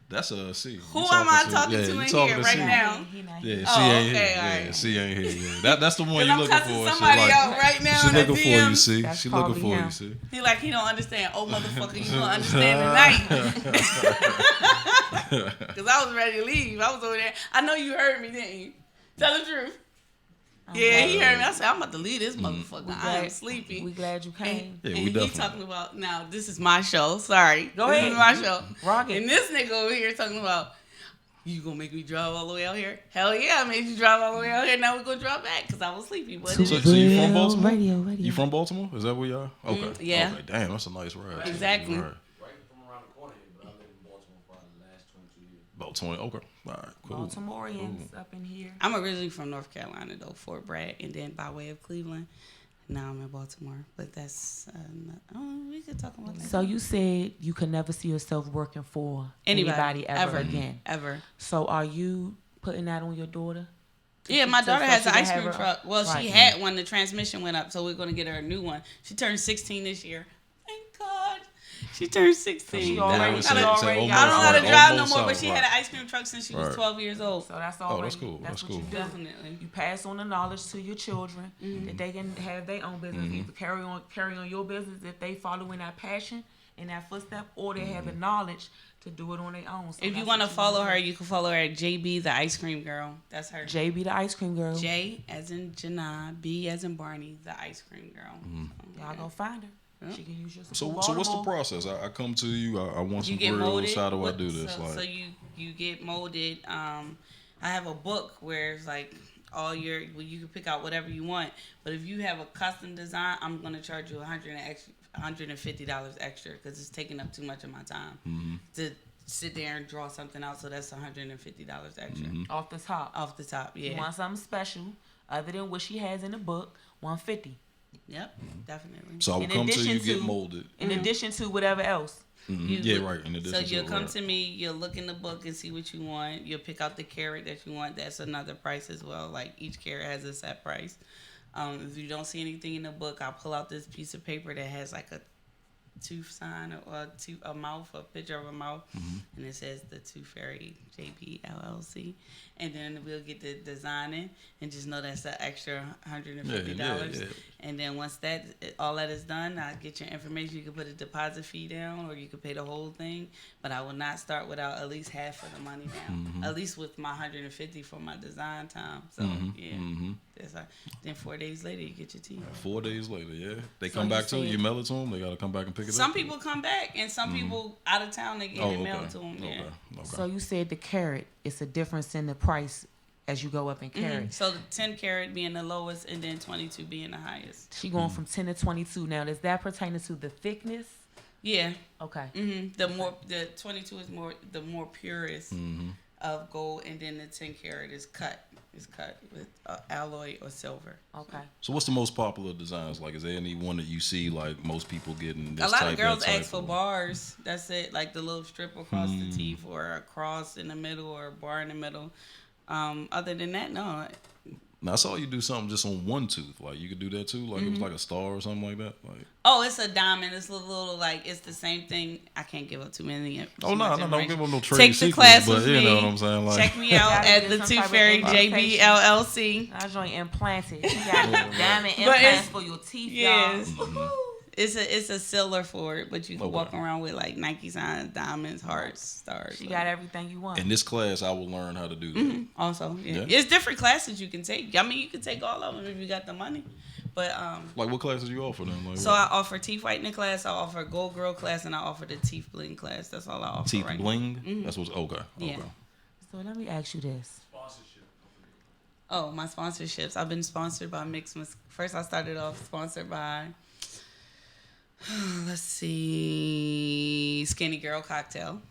That's C. Who am I talking to you in talking here to right C. now? He not Yeah, here. C Oh, ain't okay, here. all Yeah, right. C ain't here. Yeah. That's the one Because you I'm looking cussing for. somebody She out right now She in the looking for you, DMs. C. That's She looking probably for you, him. C. He like, he don't understand. Oh, motherfucker, you gonna understand tonight. Because I was ready to leave. I was over there. I know you heard me, didn't you? Tell the truth. Yeah, he heard me. I said, I'm about to leave this motherfucker. I am sleepy. We glad you came. Yeah, And we he definitely. talking about, now, this is my show. Sorry. Go This ahead. is my show. Rock it. And this nigga over here talking about, you gonna make me drive all the way out here? Hell yeah, I made you drive all the way out here. Now we're gonna drive back because I was sleepy. But So you from Baltimore? Radio. You from Baltimore? Is that where you are? Okay. yeah. Okay. Damn, that's a nice ride. Exactly. All right. Right from around the corner here, but I lived in Baltimore for the last 22 years. About 20. Okay. All right. Cool. Baltimoreans up in here. I'm originally from North Carolina though, Fort Bragg, and then by way of Cleveland. Now I'm in Baltimore, but that's we could talk about that. So you said you could never see yourself working for anybody ever again. Ever. So are you putting that on your daughter? Yeah, my daughter so has she an can ice have cream her- truck. Well, Right. she had one. The transmission went up, so we're gonna get her a new one. She turned 16 this year. Thank God. She turned 16. She I already- don't she already- know how to almost drive no more, out, but she right. had an ice cream truck since she was Right. 12 years old. So that's Oh, already. that's cool. That's what cool. you do. Definitely. You pass on the knowledge to your children that they can have their own business. Either carry on your business if they following that passion and that footstep, or they have the knowledge to do it on their own. So If you that's want to what follow do. her, you can follow her at JB the Ice Cream Girl. That's her. JB the ice cream girl. J as in Janai, B as in Barney, the Ice Cream Girl. Y'all go find her. She can use your So support. what's the Baltimore. process? I come to you. I want You some get grills. molded. How do I do this? So you get molded. I have a book where it's like you can pick out whatever you want. But if you have a custom design, I'm gonna charge you $150 extra because it's taking up too much of my time to sit there and draw something out. So that's $150 extra Off the top. off the top. Yeah. You want something special other than what she has in the book, $150. Yep. Definitely. So I will In come to you, addition get to- molded. In addition to whatever else. Yeah, right. In addition So to you'll it, come right. to me, you'll look in the book and see what you want. You'll pick out the carrot that you want. That's another price as well. Like each carrot has a set price. If you don't see anything in the book, I'll pull out this piece of paper that has like a tooth sign or a mouth, a picture of a mouth, and it says the Tooth Fairy JB LLC. And then we'll get the design in, and just know that's an extra $150. Yeah. And then once all that is done, I'll get your information. You can put a deposit fee down, or you can pay the whole thing. But I will not start without at least half of the money down. At least with my $150 for my design time. So that's right. Then 4 days later, you get your teeth. 4 days later, yeah. They So come you back to you. said- You mail it to them. They gotta come back and pick it up. Some people come back, and some people out of town, they get it mailed to them. Yeah. Okay. So you said the carrot, it's a difference in the price as you go up in carats. So the 10 carat being the lowest, and then 22 being the highest. She going from 10 to 22. Now, does that pertain to the thickness? Yeah. Okay. The 22 is the more purest of gold, and then the 10 carat is cut. It's cut with alloy or silver. Okay. So what's the most popular designs? Like, is there any one that you see like most people getting? This A lot type, of girls that type, ask for or- bars. That's it, like the little strip across the teeth, or a cross in the middle, or a bar in the middle. Other than that, no. Now I saw you do something just on one tooth. Like you could do that too. Like it was like a star or something like that. Like Oh, it's a diamond. It's a little like it's the same thing. I can't give up too many. oh no, don't give them no trade Take the secrets. class But with you me. know what I'm saying? Like Check me out Gotta at get the some Tooth type of Fairy JB education. LLC. I joint implanted. She got diamond But implants it's- for your teeth, Yes. y'all. It's a sealer for it, but you can Okay. walk around with like Nike signs, diamonds, hearts, stars. She got everything you want. in this class, I will learn how to do that. Also, yeah. Yeah. It's different classes you can take. I mean, you can take all of them if you got the money. But Like what classes you offer then? Like so what? I offer teeth whitening class, I offer gold girl class, and I offer the teeth bling class. That's all I offer. teeth right now. bling. That's what's okay. Yeah. Okay. So let me ask you this. Oh, my sponsorships. I've been sponsored by First, I started off sponsored by, let's see, Skinny Girl Cocktail.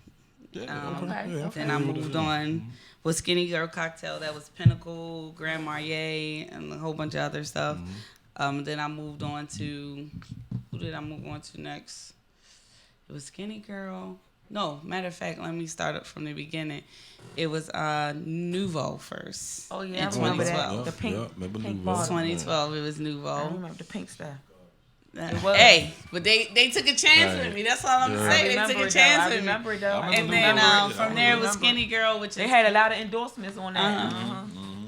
Yeah. okay. Yeah, Then I moved on with Skinny Girl Cocktail. That was Pinnacle, Grand Marnier, and a whole bunch of other stuff. Then I moved on to, who did I move on to next? It was Skinny Girl. No, matter of fact, let me start up from the beginning. It was Nouveau first. Oh yeah, in I remember 2012. that. The pink, remember pink Nouveau. bottle. 2012, it was I Nouveau. remember the pink stuff. Was. Hey, but they took a chance with me. That's all I'm saying. They took a chance with me. I remember it though. And then from there it was Skinny Girl, which they had a lot of endorsements on that.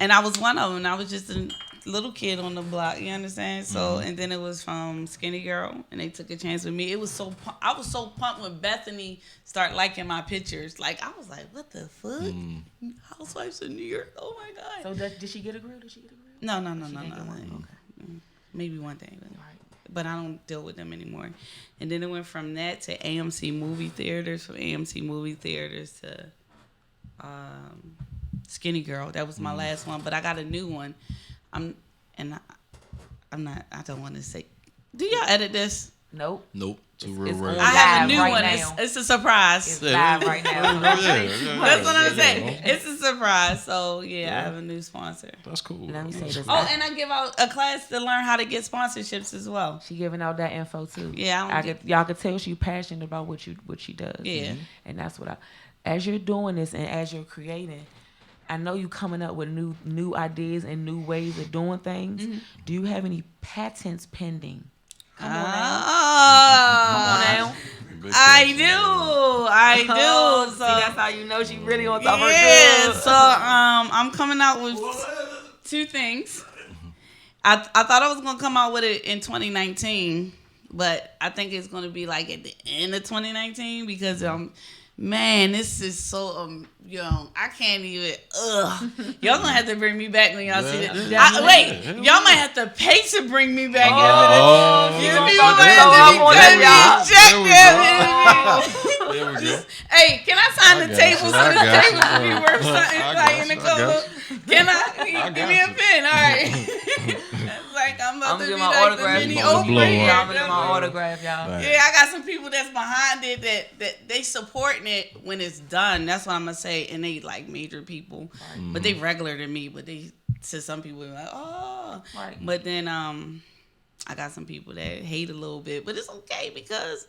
And I was one of them. I was just a little kid on the block. You understand? So and then it was from Skinny Girl, and they took a chance with me. It was so I was so pumped when Bethany started liking my pictures. Like I was like, what the fuck? Housewives of New York. Oh my god. So did she get a grill? No. Okay. Maybe one day. But I don't deal with them anymore. And then it went from that to AMC movie theaters, from AMC movie theaters to Skinny Girl. That was my last one, but I got a new one. I don't want to say. Do y'all edit this? Nope. Too real it's right. I have a new right one. now. It's a surprise. It's live right now. That's what I'm saying. It's a surprise. So yeah, I have a new sponsor. That's cool. Let me say this. Oh, and I give out a class to learn how to get sponsorships as well. She giving out that info too. Yeah, y'all could tell she passionate about what she does. Yeah. And that's what as you're doing this and as you're creating, I know you coming up with new ideas and new ways of doing things. Do you have any patents pending? Come on now. I do. So see, that's how you know she really on top of her yeah. good. So I'm coming out with two things. I thought I was gonna come out with it in 2019, but I think it's gonna be like at the end of 2019 because man, this is so I can't even. Y'all gonna have to bring me back when y'all see it. Wait, y'all might have to pay to bring me back. There we go. Hey, can I sign the table so the table will be worth something like in the cover? Can I? Give me a pen. All right. That's like I'm about to be like the mini Oprah. I'm gonna get my autograph, y'all. Right. Yeah, I got some people that's behind it that they supporting it when it's done. That's what I'm gonna say. And they like major people, but they regular to me. But they to some people like Right. But then I got some people that hate a little bit, but it's okay because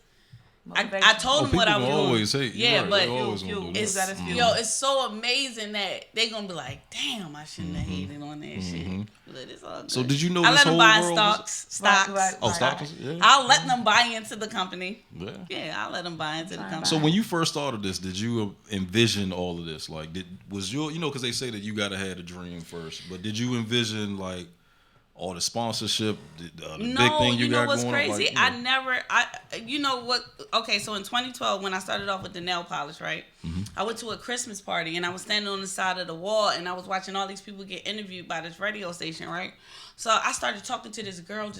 I told them what I was doing. Always hate. Yeah, right. but They always gonna do that. it's so amazing that they gonna be like, damn, I shouldn't have hated on that shit. But it's all good. So did you know I this let them whole buy world stocks. Oh, stocks. Yeah. I'll let them buy into the company. Yeah. Yeah, I'll let them buy into the company. So when you first started this, did you envision all of this? Like, was your because they say that you gotta have a dream first, but did you envision like all the sponsorship, the big thing you got what's going crazy? on? Like, You know what? Okay, so in 2012, when I started off with the nail polish, right? I went to a Christmas party and I was standing on the side of the wall and I was watching all these people get interviewed by this radio station, right? So I started talking to this girl.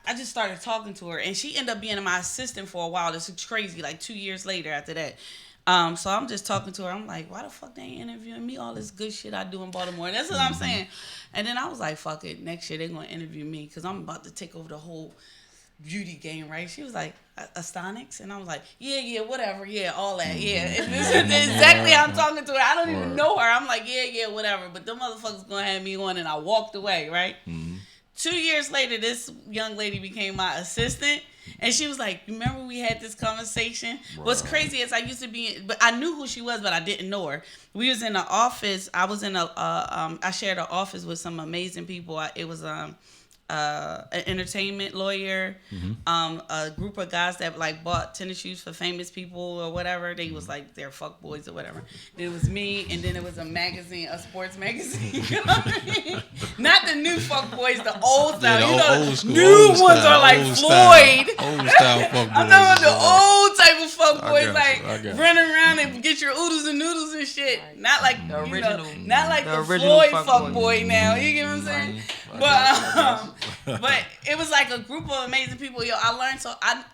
I just started talking to her and she ended up being my assistant for a while. This is crazy. Like 2 years later after that. So I'm just talking to her. I'm like, why the fuck they ain't interviewing me? All this good shit I do in Baltimore. And that's what I'm saying. And then I was like, fuck it. Next year they're going to interview me because I'm about to take over the whole beauty game, right? She was like, Astonics? And I was like, yeah, whatever. Yeah, all that. Yeah. And this is exactly how I'm talking to her. I don't even know her. I'm like, yeah, whatever. But them motherfuckers going to have me on and I walked away, right? 2 years later, this young lady became my assistant. And she was like, remember we had this conversation? Right. What's crazy is I used to be, but I knew who she was, but I didn't know her. We was in the office. I was in I shared an office with some amazing people. It was an entertainment lawyer, a group of guys that like bought tennis shoes for famous people or whatever. They was like their fuck boys or whatever. It was me, and then it was a magazine, a sports magazine. You know what I mean? Not the new fuck boys, the old style. Yeah, New ones are like Floyd. Old style fuck boys. I'm talking about the old type of fuck boys, like running around and get your oodles and noodles and shit. Not like the original, not like the original Floyd fuck boy now. You get what I'm saying? But it was like a group of amazing people. Yo, I learned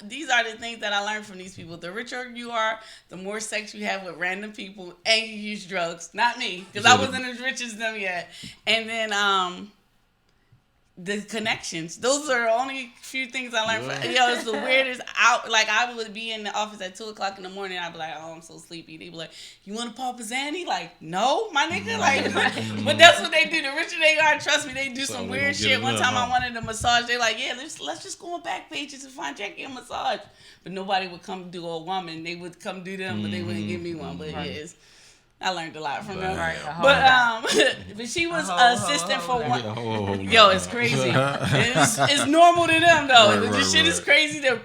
these are the things that I learned from these people. The richer you are, the more sex you have with random people, and you use drugs. Not me, because I wasn't as rich as them yet. And then the connections. Those are the only few things I learned. Yo, it's the weirdest. Like I would be in the office at 2:00 in the morning. I'd be like, oh, I'm so sleepy. They'd be like, you want to pop a Zanny? Like, no, my nigga. Like, but that's what they do. The richer they are, trust me, they do So some they weird gonna get shit. it One in, time huh? I wanted a massage. They're like, yeah, let's just go on back pages and find Jackie a massage. But nobody would come do a woman. They would come do them, but they wouldn't give me one. But yes. I learned a lot from them. Right, But she was assistant for one. Yeah, Yo, it's crazy. It's normal to them though. Right, This shit is right. crazy to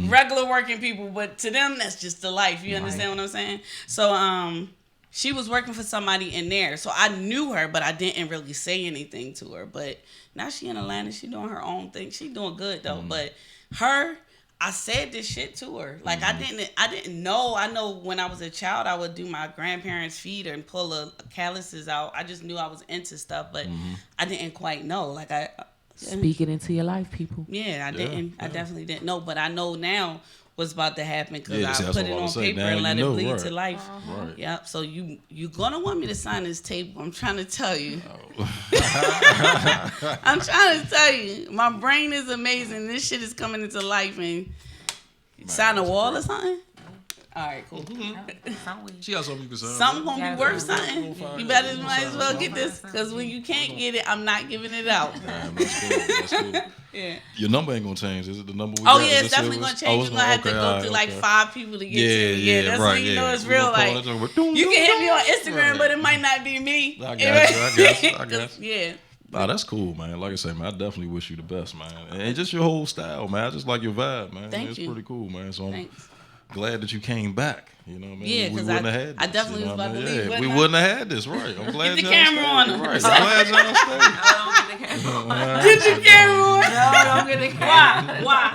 regular working people, but to them that's just the life. You understand what I'm saying? So she was working for somebody in there, so I knew her, but I didn't really say anything to her. But now she in Atlanta, she doing her own thing. She doing good though. But her. I said this shit to her. Like I didn't know. I know when I was a child, I would do my grandparents' feet and pull the calluses out. I just knew I was into stuff, but I didn't quite know. Like Speak it into your life, people. yeah, I didn't. I definitely didn't know, but I know now what's about to happen because Yeah, see, I that's put what it I on was saying. paper Now and you let know, it bleed right. to life. Right. Yep. So you're gonna want me to sign this table. I'm trying to tell you. I'm trying to tell you. My brain is amazing. This shit is coming into life and sign a wall or something. All right, cool. She got something you can say. Something gonna be worth something. You better Yeah, might as well get this because when you can't get it, I'm not giving it out. Man, that's cool. That's cool. Yeah. Your number ain't gonna change. Is it the number we Oh got? yeah, Is it's it definitely Silver's? gonna change. You're gonna have to go through like 5 people to get to me. Yeah, that's right, when you know it's We real. gonna call Like it over. you can hit me on Instagram, Right. but it might not be me. I guess. Yeah. Nah, that's cool, man. Like I said, man, I definitely wish you the best, man. And just your whole style, man. I just like your vibe, man. Thank it's you. pretty cool, man. So I'm Thanks. glad that you came back. You know what I mean? Yeah, we 'cause wouldn't I- have had this. I definitely you know was what about I to mean? leave, Yeah, wouldn't we I? wouldn't have had this, right? I'm glad the y'all camera stayed. on them. Right. I'm glad y'all stayed. Get your camera on. No, don't get the camera. Why?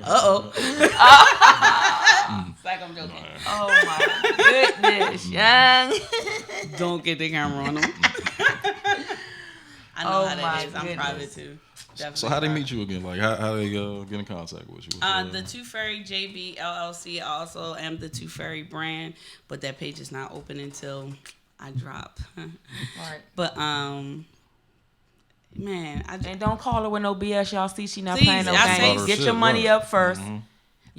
Uh-oh. It's like I'm joking. Oh my goodness, young. Don't get the camera on them. I know Oh how my that is. I'm goodness. private too. Definitely So how they private. meet you again? Like how they get in contact with you? The Two Fairy JB LLC. I also am the Two Fairy brand, but that page is not open until I drop. Right. But man, And don't call her with no BS. Y'all see she not Please, playing no I say- games. Get Shit, your money right. up first. You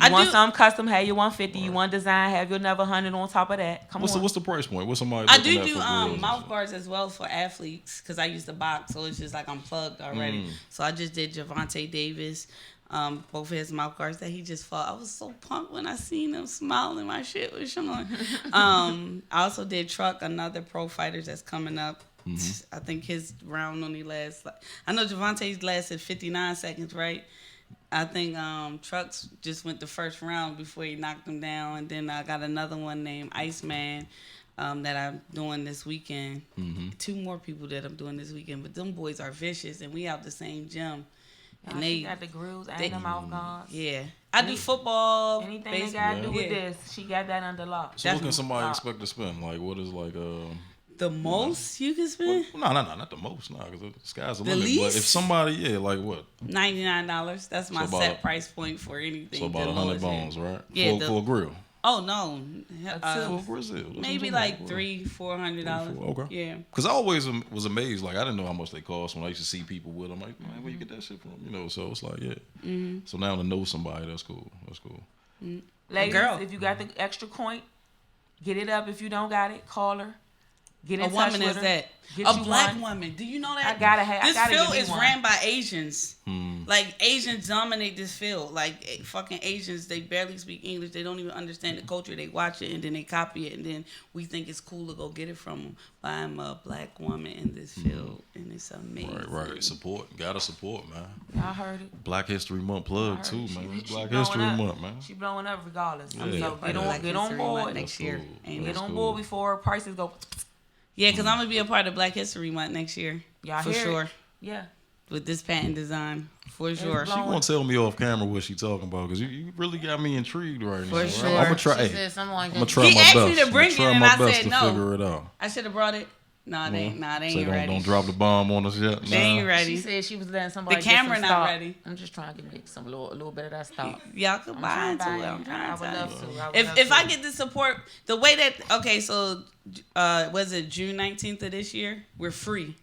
I want do- something custom, have your 150. You want design, have your another 100 on top of that. Come What's on. the price point? What's somebody? I looking do at do for grills and mouth shit? guards as well for athletes because I used to box, so it's just like I'm plugged already. So I just did Javante Davis, both of his mouth guards that he just fought. I was so pumped when I seen him smiling. My shit was showing. I also did Truck, another pro fighter that's coming up. I think his round only lasts. I know Javante's lasted 59 seconds, right? I think Trucks just went the first round before he knocked him down, and then I got another one named Iceman that I'm doing this weekend. 2 more people that I'm doing this weekend, but them boys are vicious, and we out the same gym. And She got the grills and the mouth guards. yeah, I do football. Anything they baseball. gotta do with Yeah. this, she got that under lock. So what can Definitely. somebody expect to spend? Like what is like The most you can spend? no, not the most, because the sky's the The limit. But least? if somebody, like what? $99. That's my So about- set price point for anything. So about the 100 lowest end. bones, right? Yeah, For a grill. Oh no, For Brazil. That's what maybe I'm like talking about. $300-$400. Okay. Yeah. Because I always was amazed. Like I didn't know how much they cost when I used to see people with them. Like, man, where you get that shit from? You know. So it's like, yeah. So now to know somebody, that's cool. That's cool. Ladies, girl. if you got the extra coin, get it up. If you don't got it, call her. Get in A touch woman with is her. that. Get A you black one. woman. Do you know that? I gotta This give field me is one. ran by Asians. Hmm. Like Asians dominate this field. Like fucking Asians, they barely speak English. They don't even understand the culture. They watch it and then they copy it, and then we think it's cool to go get it from them. But I'm a black woman in this field, and it's amazing. Right. Support. Gotta support, man. Y'all heard it. Black History Month plug I too, heard it. man. It's She Black blowing History up. Month, man. She blowing up regardless. Yeah. So Yeah, get on History board. Month next year. cool. Ain't Get it? on cool. board before prices go. Yeah, because I'm gonna be a part of Black History Month next year. Y'all for hear it? sure. Yeah. With this patent design, for sure. blowing. She won't tell me off camera what she talking about because you really got me intrigued right now. For right? sure. I'm gonna try. She Hey, said something like I'm gonna that. try He my asked best. me to bring I'm gonna it, and try I my best said to no. figure it out. I should have brought it. No, they ain't Say ready. don't drop the bomb on us yet. They ain't Nah. ready. She said she was letting somebody The get camera some not stock. ready. I'm just trying to make some a little bit of that stock. Y'all could buy trying into to it. buy I'm it. trying I to would tell love you. to. I would If love if to. I get the support, the way that was it June 19th of this year? We're free.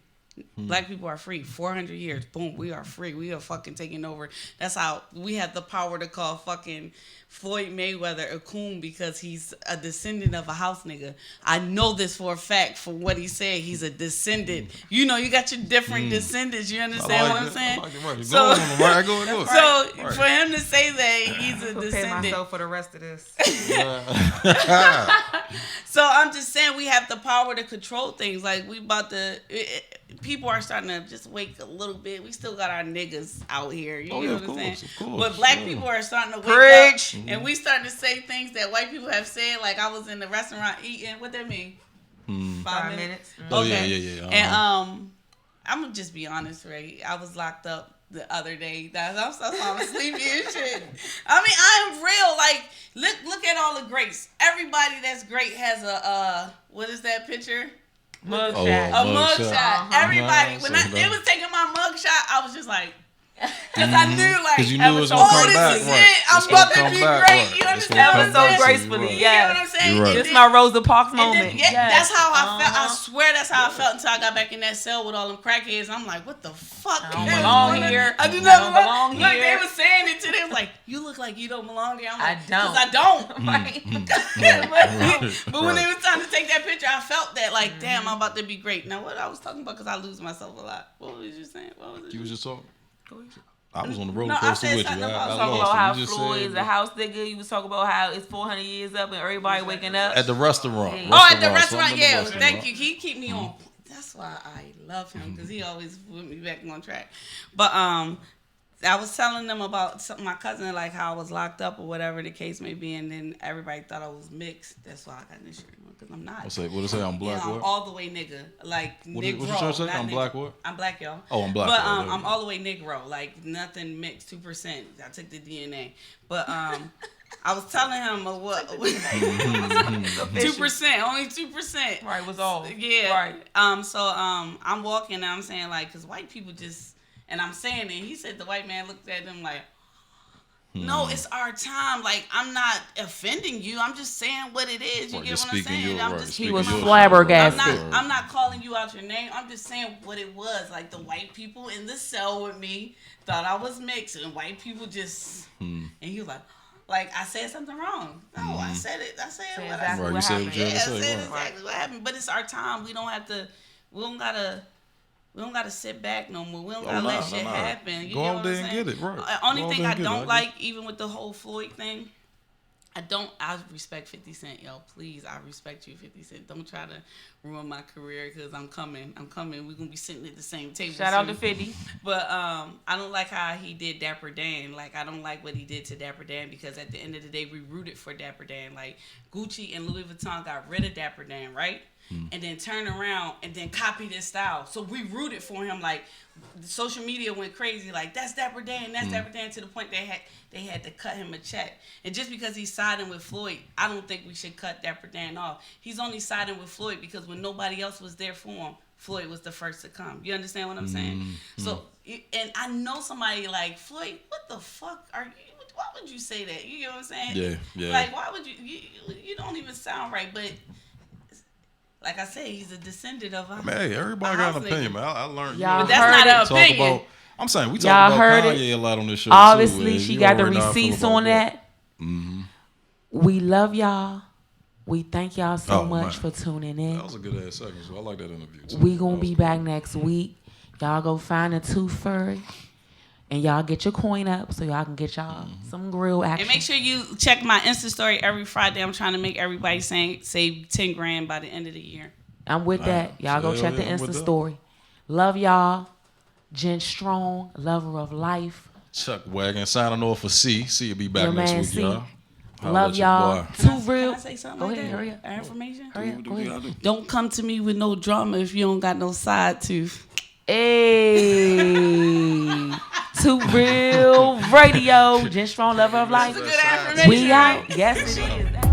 Black people are free. 400 years. Boom. We are free. We are fucking taking over. That's how we have the power to call fucking Floyd Mayweather a coon because he's a descendant of a house nigga. I know this for a fact from what he said. He's a descendant. You know, you got your different descendants. You understand what I'm saying? So for him to say that he's a Prepare descendant. myself for the rest of this. So I'm just saying we have the power to control things. Like we about to, people are starting to just wake a little bit. We still got our niggas out here. You know what I'm saying? Of course, but black people are starting to wake Preach. up, and we starting to say things that white people have said. Like I was in the restaurant eating. What that mean? 5 minutes. Oh Okay. yeah. And I'm gonna just be honest, Ray. I was locked up the other day. I'm sleepy and shit. I mean, I am real. Like, look at all the greats. Everybody that's great has a what is that picture? Mugshot. A mugshot. Everybody. When they was taking my mugshot, I was just like. Because I knew, like, because you knew it was gonna come back, this is right. it. I'm It's about gonna to be come back, great. right. You It's understand gonna what come I'm so saying? gracefully, You yes. know what I'm saying? You're right. This is my Rosa Parks And moment. then, yeah, Yes. that's how I felt. I swear that's how I felt until I got back in that cell with all them crackheads. I'm like, what the fuck? I don't belong here. I do I not don't belong belong here. Look, here. they were saying it to them like, you look like you don't belong there. I'm like, I don't. because I don't. Right. But when they was trying to take that picture, I felt that like, damn, I'm about to be great. Now, what I was talking about, because I lose myself a lot. What was you saying? What was it? You was just talking. Go ahead. I was on the roller No, I coaster said with you. something I about Talking lost about it. how You just Floyd said is a house nigga. You was talking about how it's 400 years up and everybody waking up. at the restaurant. Yeah. Oh, at the restaurant, something yeah. at the restaurant. Thank you. He keep me on. That's why I love him because he always put me back on track. But I was telling them about my cousin, like how I was locked up or whatever the case may be, and then everybody thought I was mixed. That's why I got this shirt on because I'm not. What it say? I'm black. Yeah, I'm what? all the way nigga, like What Negro. you trying to say? not I'm nigga. black what? I'm black, y'all. Oh, I'm black. But Oh, there you I'm go. all the way Negro, like nothing mixed, 2%. I took the DNA, but I was telling him what 2%, only 2%. Right, was all. Yeah. Right. So I'm walking and I'm saying like, cause white people just, and I'm saying it. He said the white man looked at him like, no, it's our time. Like I'm not offending you. I'm just saying what it is. You Right, get you're what I'm speaking saying? your- I'm right, just He speaking was your- flabbergasted. I'm not calling you out your name. I'm just saying what it was. Like the white people in the cell with me thought I was mixed, and white people just. And he was like I said something wrong. No, I said it. I said what I exactly Right, what you said happened. what you had yeah, to I say. said Right. exactly what happened. But it's our time. We don't have to. We don't gotta sit back no more. We don't gotta let shit happen. You Go get out what there I'm and saying? get it, right. Only Go out thing there I and get it. don't like, even with the whole Floyd thing, I respect 50 Cent, yo. Please, I respect you, 50 Cent. Don't try to ruin my career because I'm coming. We're gonna be sitting at the same table. Shout out to soon. 50. But I don't like how he did Dapper Dan. Like I don't like what he did to Dapper Dan because at the end of the day we rooted for Dapper Dan. Like Gucci and Louis Vuitton got rid of Dapper Dan, right? And then turned around and then copied his style. So we rooted for him. Like social media went crazy. Like that's Dapper Dan, that's Dapper Dan, to the point they had to cut him a check. And just because he's siding with Floyd, I don't think we should cut Dapper Dan off. He's only siding with Floyd because when nobody else was there for him, Floyd was the first to come. You understand what I'm saying? So, and I know somebody like, Floyd, what the fuck are you? Why would you say that? You get what I'm saying? Yeah. Like, why would you don't even sound right. But like I said, he's a descendant of a. Man, hey, everybody got an opinion, man. I learned. Y'all But that's heard not it. an opinion. I'm saying we Y'all talk about heard Kanye it. a lot on this show. Obviously, too, she you got the already know how I feel receipts about on that. Mm-hmm. We love y'all. We thank y'all so Oh, much man. for tuning in. That was a good ass segment. So I like that interview too. We gonna be back next week. Y'all go find a tooth fairy. And y'all get your coin up so y'all can get y'all some grill action. And make sure you check my Insta story every Friday. I'm trying to make everybody save 10 grand by the end of the year. I'm with that. Y'all go Hell check the yeah, I'm Insta with that. story. Love y'all. Jen Strong, lover of life. Chuck Wagon signing off for C. C will be back Your next man week, C. y'all. Holla Love at your y'all. boy. Too real. Can I say something Go like ahead, that? hurry up. Information? Hurry up. Go ahead. Don't come to me with no drama if you don't got no side tooth. Hey. Too real radio. Jen Strong, lover of life. That's a good affirmation. We out. Yes, it is.